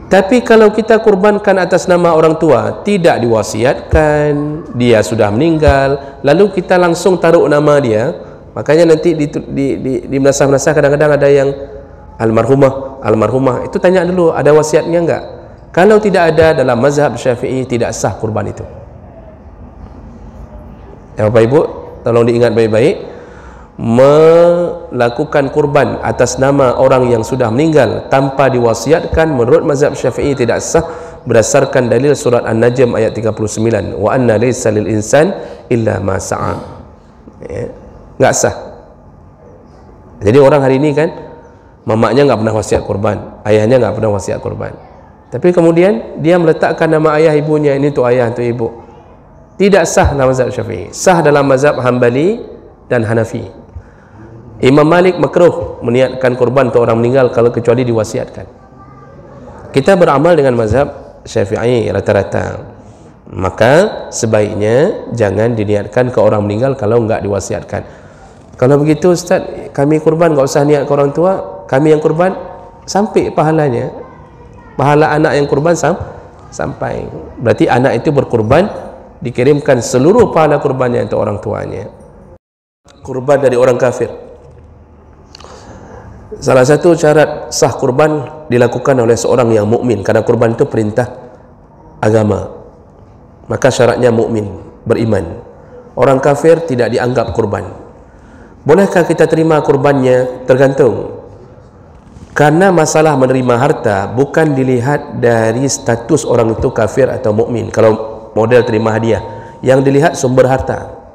Speaker 3: Tapi kalau kita kurbankan atas nama orang tua, tidak diwasiatkan, dia sudah meninggal, lalu kita langsung taruh nama dia, makanya nanti di menasah-menasah kadang-kadang ada yang almarhumah, itu tanya dulu ada wasiatnya enggak. Kalau tidak ada, dalam mazhab Syafi'i tidak sah kurban itu. Ya Bapak Ibu, tolong diingat baik-baik, melakukan kurban atas nama orang yang sudah meninggal tanpa diwasiatkan menurut mazhab Syafi'i tidak sah, berdasarkan dalil surat An-Najm ayat 39, wa anna laysa lil insan illa ma sa'a. Ya, enggak sah. Jadi orang hari ini kan mamaknya enggak pernah wasiat kurban, ayahnya enggak pernah wasiat kurban, tapi kemudian dia meletakkan nama ayah ibunya, ini untuk ayah, untuk ibu. Tidak sah dalam mazhab Syafi'i, sah dalam mazhab Hambali dan Hanafi. Imam Malik makruh meniatkan kurban untuk orang meninggal kalau kecuali diwasiatkan. Kita beramal dengan mazhab Syafi'i rata-rata. Maka sebaiknya jangan diniatkan ke orang meninggal kalau enggak diwasiatkan. Kalau begitu Ustaz, kami kurban enggak usah niat ke orang tua, kami yang kurban sampai pahalanya. Pahala anak yang kurban sampai. Berarti anak itu berkurban, dikirimkan seluruh pahala kurbannya untuk orang tuanya. Kurban dari orang kafir. Salah satu syarat sah kurban dilakukan oleh seorang yang mukmin, karena kurban itu perintah agama. Maka syaratnya mukmin, beriman. Orang kafir tidak dianggap kurban. Bolehkah kita terima kurbannya? Tergantung. Karena masalah menerima harta bukan dilihat dari status orang itu kafir atau mukmin. Kalau model terima hadiah, yang dilihat sumber harta.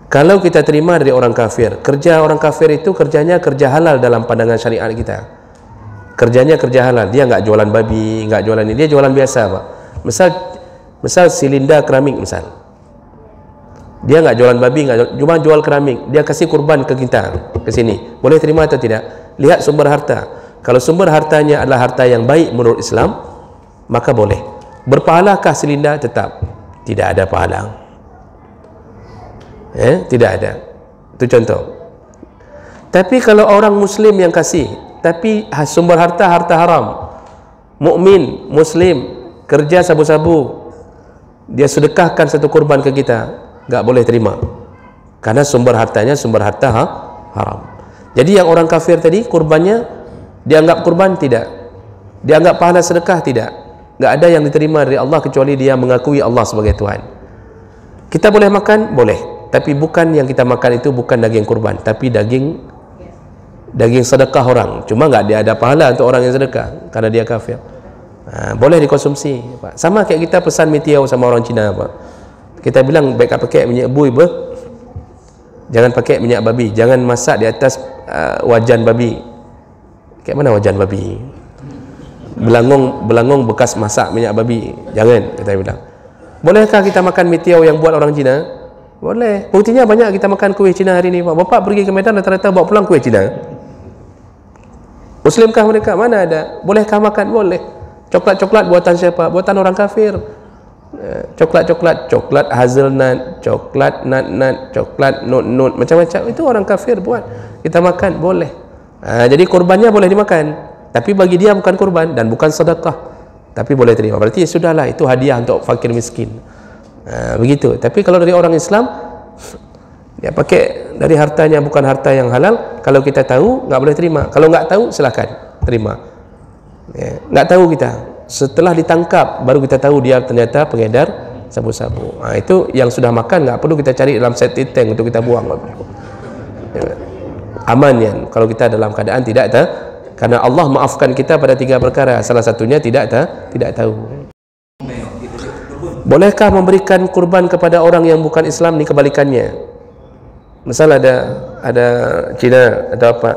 Speaker 3: Kalau kita terima dari orang kafir, kerja orang kafir itu kerjanya kerja halal dalam pandangan syariat kita. Kerjanya kerja halal, dia enggak jualan babi, enggak jualan ini, dia jualan biasa, Pak. Misal silinda keramik misal. Dia enggak jualan babi, cuma jual keramik, dia kasih kurban ke kita, ke sini. Boleh terima atau tidak? Lihat sumber harta. Kalau sumber hartanya adalah harta yang baik menurut Islam, maka boleh. Berpahalakah silinda? Tetap tidak ada pahala. Tidak ada. Itu contoh. Tapi kalau orang muslim yang kasih, tapi sumber harta haram, mukmin muslim kerja sabu-sabu, dia sedekahkan satu kurban ke kita, enggak boleh terima, karena sumber hartanya sumber harta haram. Jadi yang orang kafir tadi kurbannya dianggap kurban? Tidak. Dianggap pahala sedekah? Tidak. Enggak ada yang diterima dari Allah kecuali dia mengakui Allah sebagai Tuhan. Kita boleh makan? Boleh. Tapi bukan yang kita makan itu bukan daging kurban, tapi daging sedekah orang. Cuma enggak dia ada pahala untuk orang yang sedekah karena dia kafir. Boleh dikonsumsi, Pak. Sama kayak kita pesan mi tiaw sama orang Cina, Pak. Kita bilang baik pakai minyak bui, jangan pakai minyak babi, jangan masak di atas wajan babi. Kayak mana wajan babi? Belangong bekas masak minyak babi, jangan, kita bilang. Bolehkah kita makan mi tiaw yang buat orang Cina? Boleh. Buktinya banyak kita makan kuih Cina hari ini, Pak. Bapak pergi ke Medan rata-rata bawa pulang kuih Cina. Muslimkah mereka? Mana ada. Bolehkah makan? Boleh. Coklat-coklat buatan siapa? Buatan orang kafir. Coklat hazelnut, coklat nut, coklat nut, macam-macam itu orang kafir buat. Kita makan boleh. Jadi kurbannya boleh dimakan, tapi bagi dia bukan kurban dan bukan sedekah, tapi boleh terima. Berarti ya sudahlah, itu hadiah untuk fakir miskin. Begitu. Tapi kalau dari orang Islam, dia pakai dari hartanya bukan harta yang halal. Kalau kita tahu, nggak boleh terima. Kalau nggak tahu, silakan terima. Nggak tahu kita, setelah ditangkap baru kita tahu dia ternyata pengedar sabu-sabu. Itu yang sudah makan nggak perlu kita cari dalam septic tank untuk kita buang. Aman ya. Kalau kita dalam keadaan tidak tahu, karena Allah maafkan kita pada 3 perkara. Salah satunya tidak tahu. Bolehkah memberikan kurban kepada orang yang bukan Islam? Ini kebalikannya. Misal ada Cina atau apa,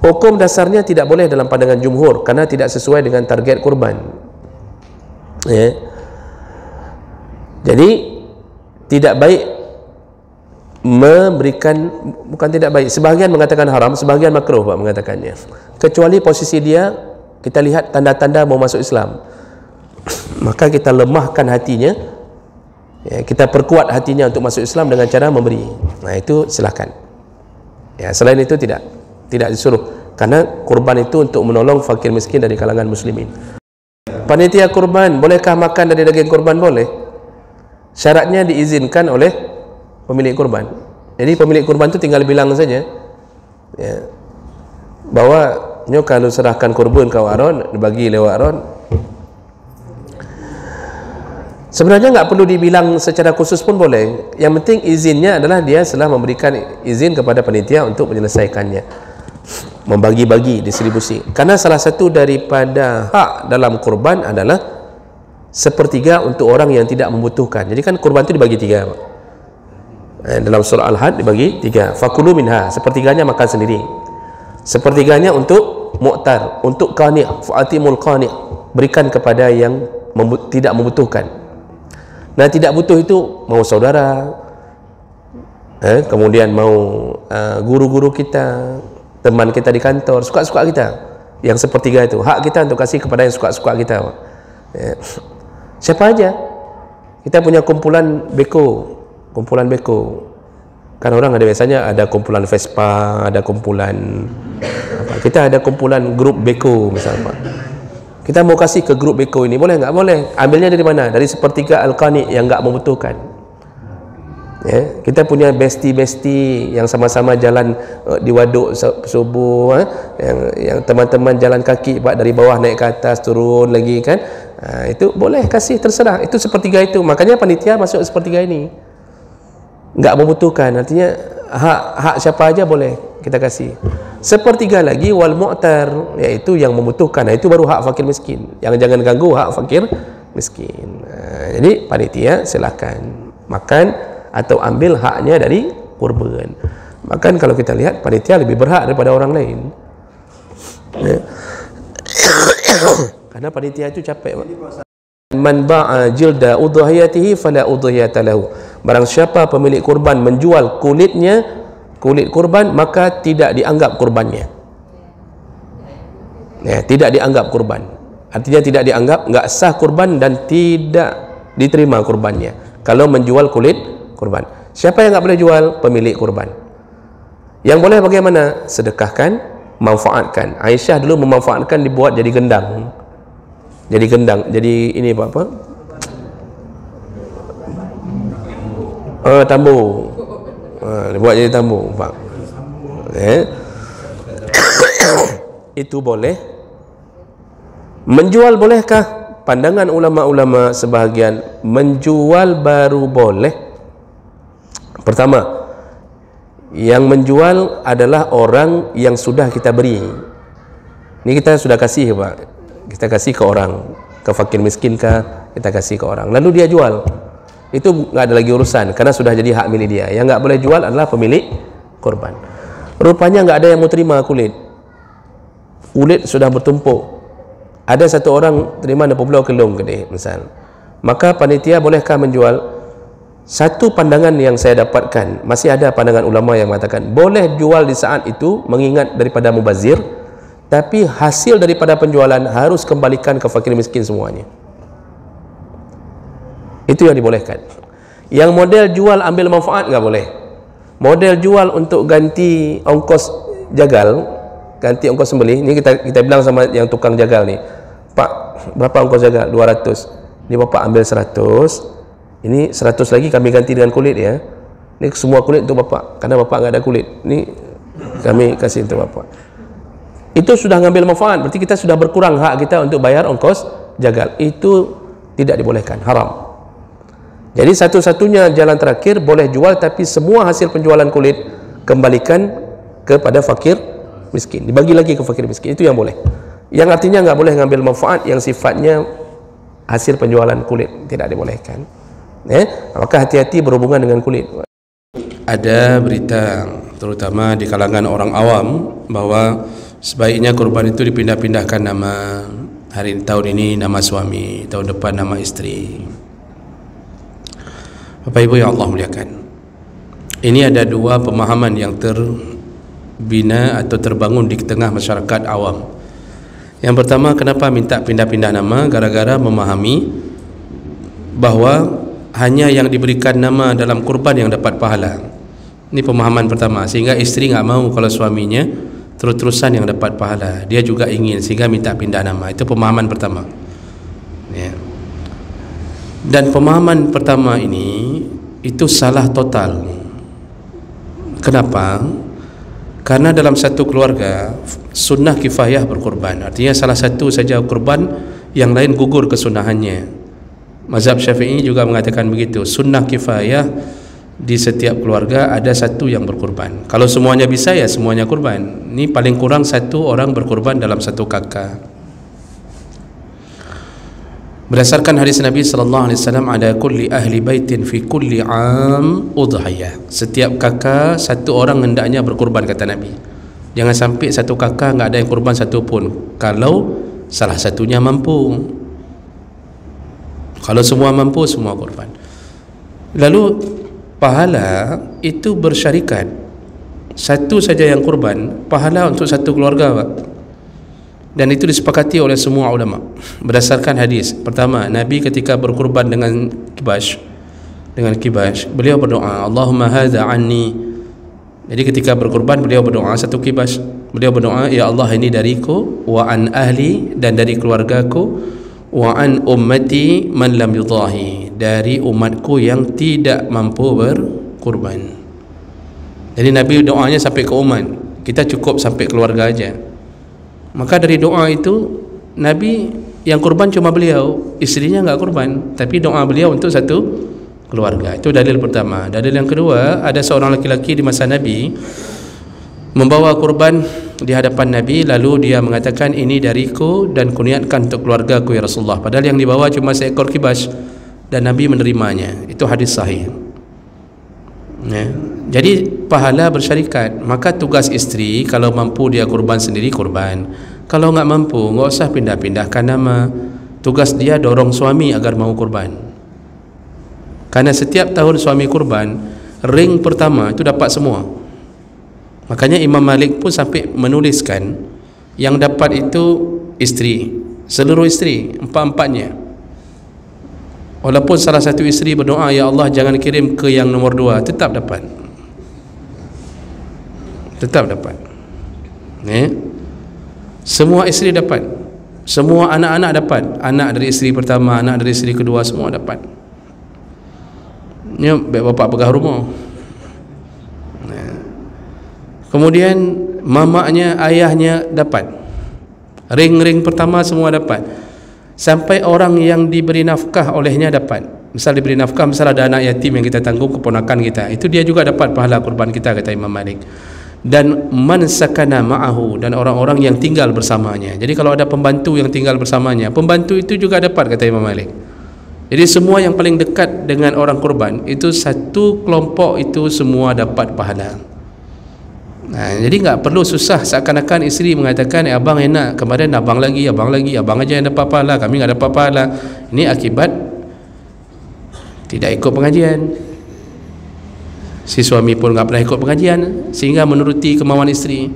Speaker 3: hukum dasarnya tidak boleh dalam pandangan jumhur karena tidak sesuai dengan target kurban. Jadi tidak baik memberikan, bukan tidak baik, sebahagian mengatakan haram, sebahagian makruh, Pak, mengatakannya. Kecuali posisi dia, kita lihat tanda-tanda mau masuk Islam, maka kita lemahkan hatinya, ya, kita perkuat hatinya untuk masuk Islam dengan cara memberi. Nah, itu silakan. Ya, selain itu tidak disuruh, karena kurban itu untuk menolong fakir miskin dari kalangan muslimin. Panitia kurban, bolehkah makan dari daging kurban? Boleh. Syaratnya diizinkan oleh pemilik kurban. Jadi pemilik kurban itu tinggal bilang saja, ya, bahwa nyo kalau serahkan kurban ke waron, dibagi lewat waron. Sebenarnya nggak perlu dibilang secara khusus pun boleh. Yang penting izinnya adalah dia telah memberikan izin kepada panitia untuk menyelesaikannya, membagi-bagi, distribusi. Karena salah satu daripada hak dalam kurban adalah sepertiga untuk orang yang tidak membutuhkan. Jadi kan kurban itu dibagi tiga, Pak. Dalam surah Al-Had dibagi tiga. Fakulu minha, sepertiganya makan sendiri, sepertiganya untuk mu'tar, untuk qani', fa'atimul qani', berikan kepada yang tidak membutuhkan. Nah, tidak butuh itu mau saudara, kemudian mau guru-guru kita, teman kita di kantor, suka-suka kita. Yang sepertiga itu hak kita untuk kasih kepada yang suka-suka kita. Siapa aja. Kita punya kumpulan beko, kan orang ada biasanya ada kumpulan Vespa, ada kumpulan apa, kita ada kumpulan grup beko misalnya, Pak. Kita mau kasih ke grup beko ini, boleh nggak? Boleh. Ambilnya dari mana? Dari sepertiga al-qani yang nggak membutuhkan. Ya, kita punya besti-besti yang sama-sama jalan di waduk subuh, yang teman-teman jalan kaki, Pak, dari bawah naik ke atas, turun lagi kan. Itu boleh kasih, terserah. Itu sepertiga itu. Makanya panitia masuk sepertiga ini. Nggak membutuhkan, artinya hak siapa aja boleh kita kasih. Sepertiga lagi wal mu'tar, yaitu yang membutuhkan. Nah, itu baru hak fakir miskin. Yang jangan ganggu hak fakir miskin. Jadi panitia silakan makan atau ambil haknya dari kurban. Makan kalau kita lihat panitia lebih berhak daripada orang lain. Karena panitia itu capek, Pak. Man ba'a jilda udhiyatihi fala udhiyata lahu. Barang siapa pemilik kurban menjual kulit kurban, maka tidak dianggap kurbannya. Ya, tidak dianggap kurban. Artinya tidak dianggap, enggak sah kurban dan tidak diterima kurbannya kalau menjual kulit kurban. Siapa yang enggak boleh jual? Pemilik kurban. Yang boleh bagaimana? Sedekahkan, manfaatkan. Aisyah dulu memanfaatkan, dibuat jadi gendang. Jadi ini apa? Tambu. Dibuat jadi tambu, Pak. Itu boleh. Menjual bolehkah? Pandangan ulama-ulama sebahagian, menjual baru boleh. Pertama, yang menjual adalah orang yang sudah kita beri. Ini kita sudah kasih, Pak. Kita kasih ke orang, ke fakir miskin kah, kita kasih ke orang, lalu dia jual, itu nggak ada lagi urusan karena sudah jadi hak milik dia. Yang nggak boleh jual adalah pemilik korban. Rupanya nggak ada yang mau terima kulit sudah bertumpuk. Ada satu orang terima 20 kelong gede misal, maka panitia bolehkah menjual? Satu pandangan yang saya dapatkan, masih ada pandangan ulama yang mengatakan boleh jual di saat itu, mengingat daripada mubazir, tapi hasil daripada penjualan harus kembalikan ke fakir miskin semuanya. Itu yang dibolehkan. Yang model jual ambil manfaat nggak boleh. Model jual untuk ganti ongkos jagal, ganti ongkos sembelih, ini kita bilang sama yang tukang jagal nih, Pak, berapa ongkos jagal? 200. Ini Bapak ambil 100. Ini 100 lagi kami ganti dengan kulit ya. Ini semua kulit untuk Bapak, karena Bapak nggak ada kulit. Ini kami kasih untuk Bapak. Itu sudah ngambil manfaat, berarti kita sudah berkurang hak kita untuk bayar ongkos jagal. Itu tidak dibolehkan, haram. Jadi satu-satunya jalan terakhir boleh jual, tapi semua hasil penjualan kulit kembalikan kepada fakir miskin, dibagi lagi ke fakir miskin. Itu yang boleh. Yang artinya nggak boleh ngambil manfaat yang sifatnya hasil penjualan kulit, tidak dibolehkan. Maka hati-hati berhubungan dengan kulit. Ada berita terutama di kalangan orang awam bahwa sebaiknya kurban itu dipindah-pindahkan nama. Tahun ini nama suami, tahun depan nama istri. Bapak Ibu yang Allah muliakan, ini ada dua pemahaman yang terbina atau terbangun di tengah masyarakat awam. Yang pertama, kenapa minta pindah-pindah nama? Gara-gara memahami bahwa hanya yang diberikan nama dalam kurban yang dapat pahala. Ini pemahaman pertama, sehingga isteri enggak mau kalau suaminya terus-terusan yang dapat pahala. Dia juga ingin, sehingga minta pindah nama. Itu pemahaman pertama. Ya. Dan pemahaman pertama ini itu salah total. Kenapa? Karena dalam satu keluarga sunnah kifayah berkurban. Artinya salah satu saja kurban, yang lain gugur kesunahannya. Mazhab Syafi'i juga mengatakan begitu. Sunnah kifayah, di setiap keluarga ada satu yang berkurban. Kalau semuanya bisa, ya semuanya kurban. Ini paling kurang satu orang berkurban dalam satu kakak. Berdasarkan hadis Nabi sallallahu alaihi wasallam, ada kulli ahli baitin fi kulli am udhiyah. Setiap kakak satu orang hendaknya berkurban, kata Nabi. Jangan sampai satu kakak enggak ada yang kurban satu pun. Kalau salah satunya mampu. Kalau semua mampu, semua kurban. Lalu pahala itu bersyarikat. Satu saja yang kurban, pahala untuk satu keluarga, Pak. Dan itu disepakati oleh semua ulama berdasarkan hadis. Pertama, Nabi ketika berkurban dengan kibas, beliau berdoa, Allahumma hadza anni. Jadi ketika berkurban beliau berdoa satu kibas. Beliau berdoa, ya Allah, ini dariku, wa an ahli, dan dari keluargaku, wa an ummati man lam yudahi, dari umatku yang tidak mampu berkurban. Jadi Nabi doanya sampai ke umat, kita cukup sampai keluarga aja. Maka dari doa itu, Nabi yang kurban cuma beliau, istrinya enggak kurban, tapi doa beliau untuk satu keluarga. Itu dalil pertama. Dalil yang kedua, ada seorang laki-laki di masa Nabi membawa kurban di hadapan Nabi, lalu dia mengatakan, ini dariku dan kuniatkan untuk keluargaku ya Rasulullah. Padahal yang dibawa cuma seekor kibas, dan Nabi menerimanya. Itu hadis sahih. Ya. Jadi pahala bersyarikat. Maka tugas istri, kalau mampu dia kurban sendiri, kurban. Kalau enggak mampu, enggak usah pindah-pindahkan nama. Tugas dia dorong suami agar mau kurban. Karena setiap tahun suami kurban, ring pertama itu dapat semua. Makanya Imam Malik pun sampai menuliskan, yang dapat itu istri, seluruh istri, empat-empatnya. Walaupun salah satu istri berdoa, ya Allah jangan kirim ke yang nomor 2, tetap dapat. Tetap dapat. Semua istri dapat, semua anak-anak dapat. Anak dari istri pertama, anak dari istri kedua, semua dapat. Ini bapak pegah rumah. Kemudian mamaknya, ayahnya dapat. Ring-ring pertama semua dapat. Sampai orang yang diberi nafkah olehnya dapat. Misal diberi nafkah, misal ada anak yatim yang kita tanggung, keponakan kita, itu dia juga dapat pahala kurban kita, kata Imam Malik. Dan man sakana ma'ahu, dan orang-orang yang tinggal bersamanya. Jadi kalau ada pembantu yang tinggal bersamanya, pembantu itu juga dapat, kata Imam Malik. Jadi semua yang paling dekat dengan orang kurban, itu satu kelompok itu semua dapat pahala. Nah, jadi enggak perlu susah seakan-akan isteri mengatakan, abang enak, kemarin abang lagi, abang aja yang dapat pahala, kami enggak dapat pahala. Ini akibat tidak ikut pengajian. Si suami pun enggak pernah ikut pengajian, sehingga menuruti kemauan isteri.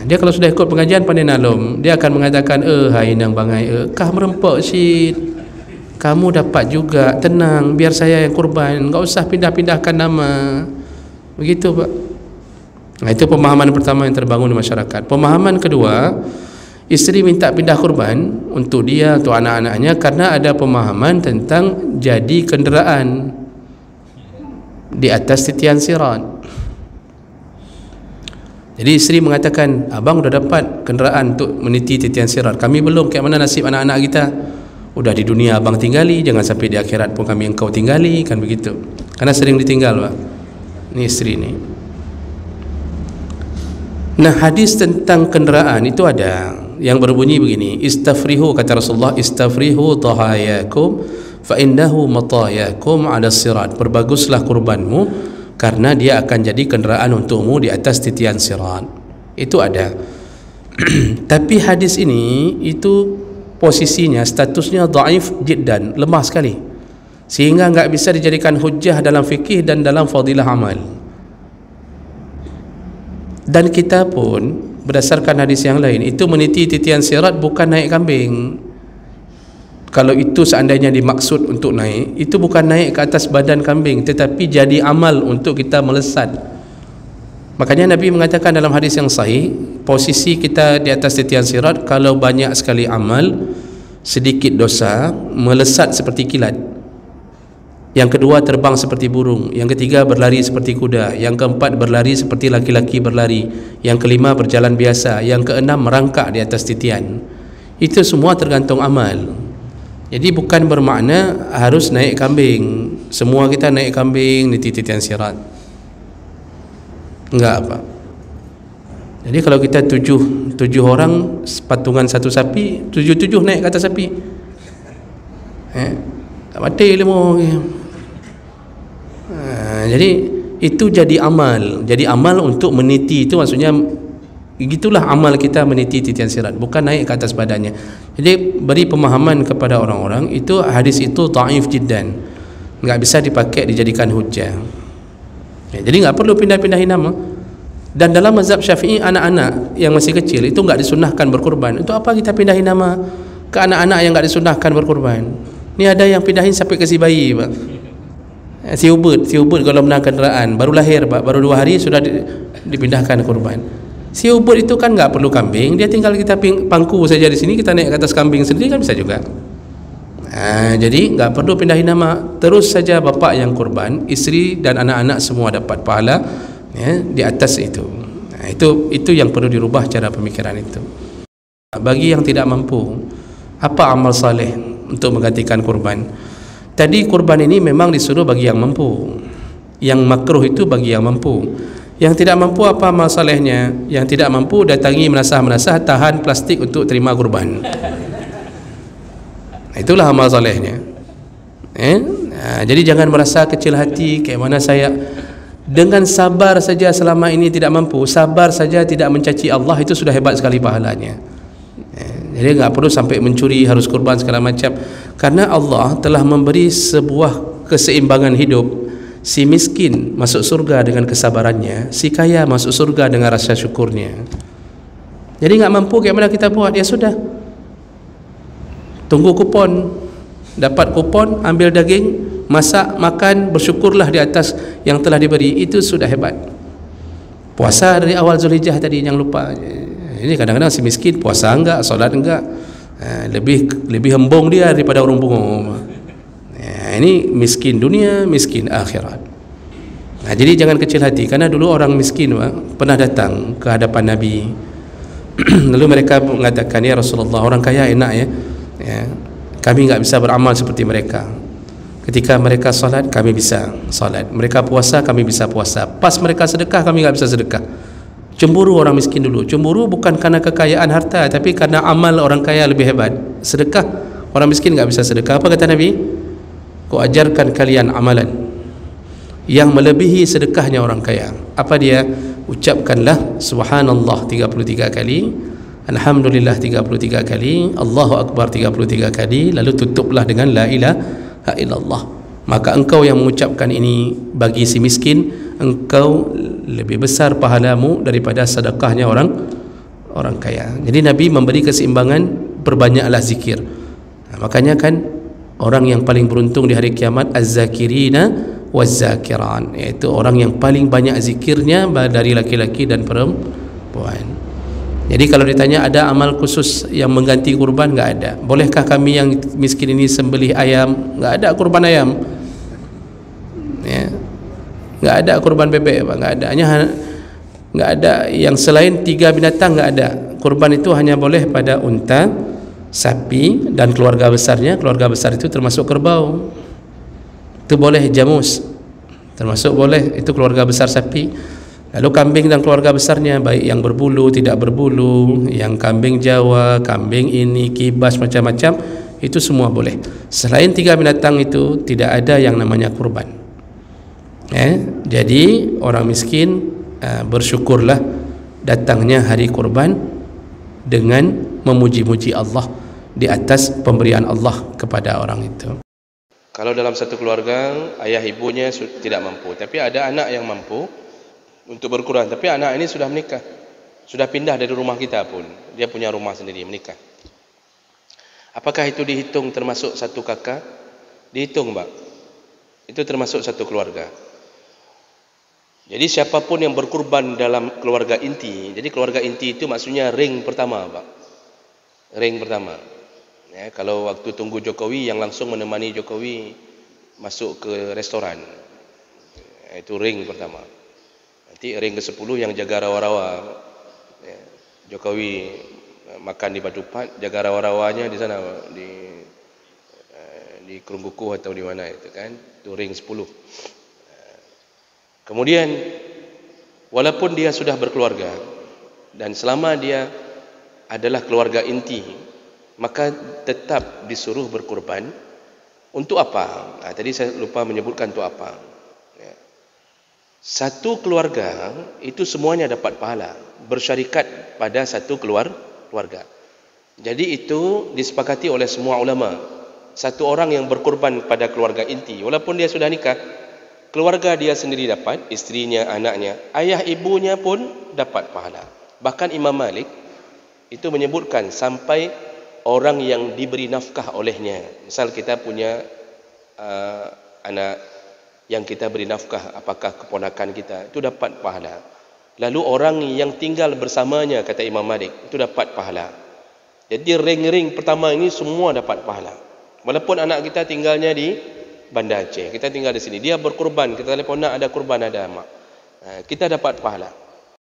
Speaker 3: Dia kalau sudah ikut pengajian pandai nalum, dia akan mengatakan, hai nang bangai, kah merempok syit, kamu dapat juga, tenang, biar saya yang kurban, enggak usah pindah-pindahkan nama. Begitu, Pak. Nah, itu pemahaman pertama yang terbangun di masyarakat. Pemahaman kedua, isteri minta pindah kurban untuk dia, untuk anak-anaknya, karena ada pemahaman tentang jadi kenderaan di atas titian sirat. Jadi isteri mengatakan, abang sudah dapat kenderaan untuk meniti titian sirat, kami belum. Kayak mana nasib anak-anak kita? Udah di dunia abang tinggali, jangan sampai di akhirat pun kami engkau tinggali, kan begitu. Karena sering ditinggal, Pak. Ini istri ni. Nah, hadis tentang kenderaan itu ada yang berbunyi begini, istafrihu, kata Rasulullah, istafrihu dhahayakum fa innahu matayakum 'ala sirat. Perbaguslah kurbanmu karena dia akan jadi kenderaan untukmu di atas titian sirat. Itu ada. Tapi hadis ini itu posisinya, statusnya dhaif jiddan, lemah sekali, sehingga enggak bisa dijadikan hujjah dalam fikih dan dalam fadilah amal. Dan kita pun berdasarkan hadis yang lain, itu meniti titian sirat bukan naik kambing. kalau itu seandainya dimaksud untuk naik, itu bukan naik ke atas badan kambing, tetapi jadi amal untuk kita melesat. Makanya Nabi mengatakan dalam hadis yang sahih, posisi kita di atas titian sirat kalau banyak sekali amal, sedikit dosa, melesat seperti kilat. Yang kedua, terbang seperti burung. Yang ketiga, berlari seperti kuda. Yang keempat, berlari seperti laki-laki berlari. Yang kelima, berjalan biasa. Yang keenam, merangkak di atas titian. Itu semua tergantung amal. Jadi bukan bermakna harus naik kambing. Semua kita naik kambing di titian sirat. Enggak apa. Jadi kalau kita tujuh orang patungan satu sapi, tujuh naik ke atas sapi. Tak mati ilmu. Jadi itu jadi amal. Jadi amal untuk meniti, itu maksudnya gitulah amal kita meniti titian sirat, bukan naik ke atas badannya. Jadi beri pemahaman kepada orang-orang itu hadis itu dhaif jiddan, enggak bisa dipakai dijadikan hujah. Jadi enggak perlu pindah-pindahin nama. Dan dalam mazhab Syafi'i, anak-anak yang masih kecil itu enggak disunahkan berkorban. Untuk apa kita pindahin nama ke anak-anak yang enggak disunahkan berkorban? Ni ada yang pindahin sampai ke si bayi, Pak. Si ubud kalau menahan kenderaan, baru lahir, Pak, baru 2 hari sudah dipindahkan korban. Si ubud itu kan nggak perlu kambing, dia tinggal kita pangku saja di sini, kita naik ke atas kambing sendiri kan bisa juga. Jadi nggak perlu pindahin nama, terus saja bapak yang kurban, istri dan anak-anak semua dapat pahala ya, di atas itu. Itu yang perlu dirubah cara pemikiran itu. Bagi yang tidak mampu, apa amal saleh untuk menggantikan kurban? Tadi kurban ini memang disuruh bagi yang mampu, yang makruh itu bagi yang mampu. Yang tidak mampu apa amal salehnya? Yang tidak mampu datangi menasah-menasah, tahan plastik untuk terima kurban. Itulah amal salehnya. Jadi jangan merasa kecil hati, kayak mana saya dengan sabar saja selama ini tidak mampu, sabar saja tidak mencaci Allah, itu sudah hebat sekali pahalanya. Jadi enggak perlu sampai mencuri, harus kurban segala macam, karena Allah telah memberi sebuah keseimbangan hidup. Si miskin masuk surga dengan kesabarannya, si kaya masuk surga dengan rasa syukurnya. Jadi enggak mampu, kayak mana kita buat? Ya sudah, tunggu kupon, dapat kupon, ambil daging, masak, makan, bersyukurlah di atas yang telah diberi. Itu sudah hebat. Puasa dari awal Zulhijjah tadi, jangan lupa. Ini kadang-kadang si miskin puasa enggak, solat enggak, lebih hembong dia daripada orang bungong. Ini miskin dunia, miskin akhirat. Jadi jangan kecil hati, karena dulu orang miskin pernah datang ke hadapan Nabi. Lalu mereka mengatakan, ya Rasulullah, orang kaya enak ya, kami enggak bisa beramal seperti mereka. Ketika mereka salat, kami bisa salat. Mereka puasa, kami bisa puasa. Pas mereka sedekah, kami enggak bisa sedekah. Cemburu orang miskin dulu. Cemburu bukan karena kekayaan harta, tapi karena amal orang kaya lebih hebat. Sedekah, orang miskin enggak bisa sedekah. Apa kata Nabi? Ku ajarkan kalian amalan yang melebihi sedekahnya orang kaya. Apa dia? Ucapkanlah subhanallah 33 kali, alhamdulillah 33 kali, Allahu akbar 33 kali, lalu tutuplah dengan la ilaha illallah. Maka engkau yang mengucapkan ini bagi si miskin, engkau lebih besar pahalamu daripada sedekahnya orang kaya. Jadi Nabi memberi keseimbangan, perbanyaklah zikir. Makanya kan orang yang paling beruntung di hari kiamat az-zakirina waz-zakiran, yaitu orang yang paling banyak zikirnya dari laki-laki dan perempuan. Jadi kalau ditanya ada amal khusus yang mengganti kurban, enggak ada. Bolehkah kami yang miskin ini sembelih ayam? Enggak ada kurban ayam. Ya. Enggak ada kurban bebek, enggak ada. Enggak ada yang selain 3 binatang, enggak ada. Kurban itu hanya boleh pada unta, sapi dan keluarga besarnya. Keluarga besar itu termasuk kerbau, itu boleh. Jamus termasuk boleh, itu keluarga besar sapi. Lalu kambing dan keluarga besarnya, baik yang berbulu, tidak berbulu, yang kambing Jawa, kambing ini, kibas, macam-macam, itu semua boleh. Selain 3 binatang itu tidak ada yang namanya kurban. Jadi orang miskin bersyukurlah datangnya hari kurban dengan memuji-muji Allah di atas pemberian Allah kepada orang itu.
Speaker 2: Kalau dalam satu keluarga ayah ibunya tidak mampu, tapi ada anak yang mampu untuk berkurban, tapi anak ini sudah menikah, sudah pindah dari rumah kita pun, dia punya rumah sendiri, menikah. Apakah itu dihitung termasuk satu kakak? Dihitung, Pak. Itu termasuk satu keluarga. Jadi siapapun yang berkurban dalam keluarga inti, jadi keluarga inti itu maksudnya ring pertama, Pak. Ring pertama. Ya, kalau waktu tunggu Jokowi, yang langsung menemani Jokowi masuk ke restoran, itu ring pertama. Nanti ring ke-10 yang jaga rawa-rawa. Ya, Jokowi makan di Batu Pat, jaga rawa-rawanya di sana, di Kerungkukuh atau di mana itu kan, itu ring 10. Kemudian walaupun dia sudah berkeluarga dan selama dia adalah keluarga inti, maka tetap disuruh berkorban. Untuk apa? Tadi saya lupa menyebutkan untuk apa. Ya. Satu keluarga itu semuanya dapat pahala, bersyarikat pada satu keluarga. Jadi itu disepakati oleh semua ulama. Satu orang yang berkorban pada keluarga inti, walaupun dia sudah nikah, keluarga dia sendiri dapat, istrinya, anaknya, ayah ibunya pun dapat pahala. Bahkan Imam Malik itu menyebutkan sampai orang yang diberi nafkah olehnya. Misal kita punya anak yang kita beri nafkah, apakah keponakan kita, itu dapat pahala. Lalu orang yang tinggal bersamanya, kata Imam Malik, itu dapat pahala. Jadi ring-ring pertama ini semua dapat pahala. Walaupun anak kita tinggalnya di Banda Aceh, kita tinggal di sini, dia berkorban, kita telefon nak ada korban, ada mak, kita dapat pahala.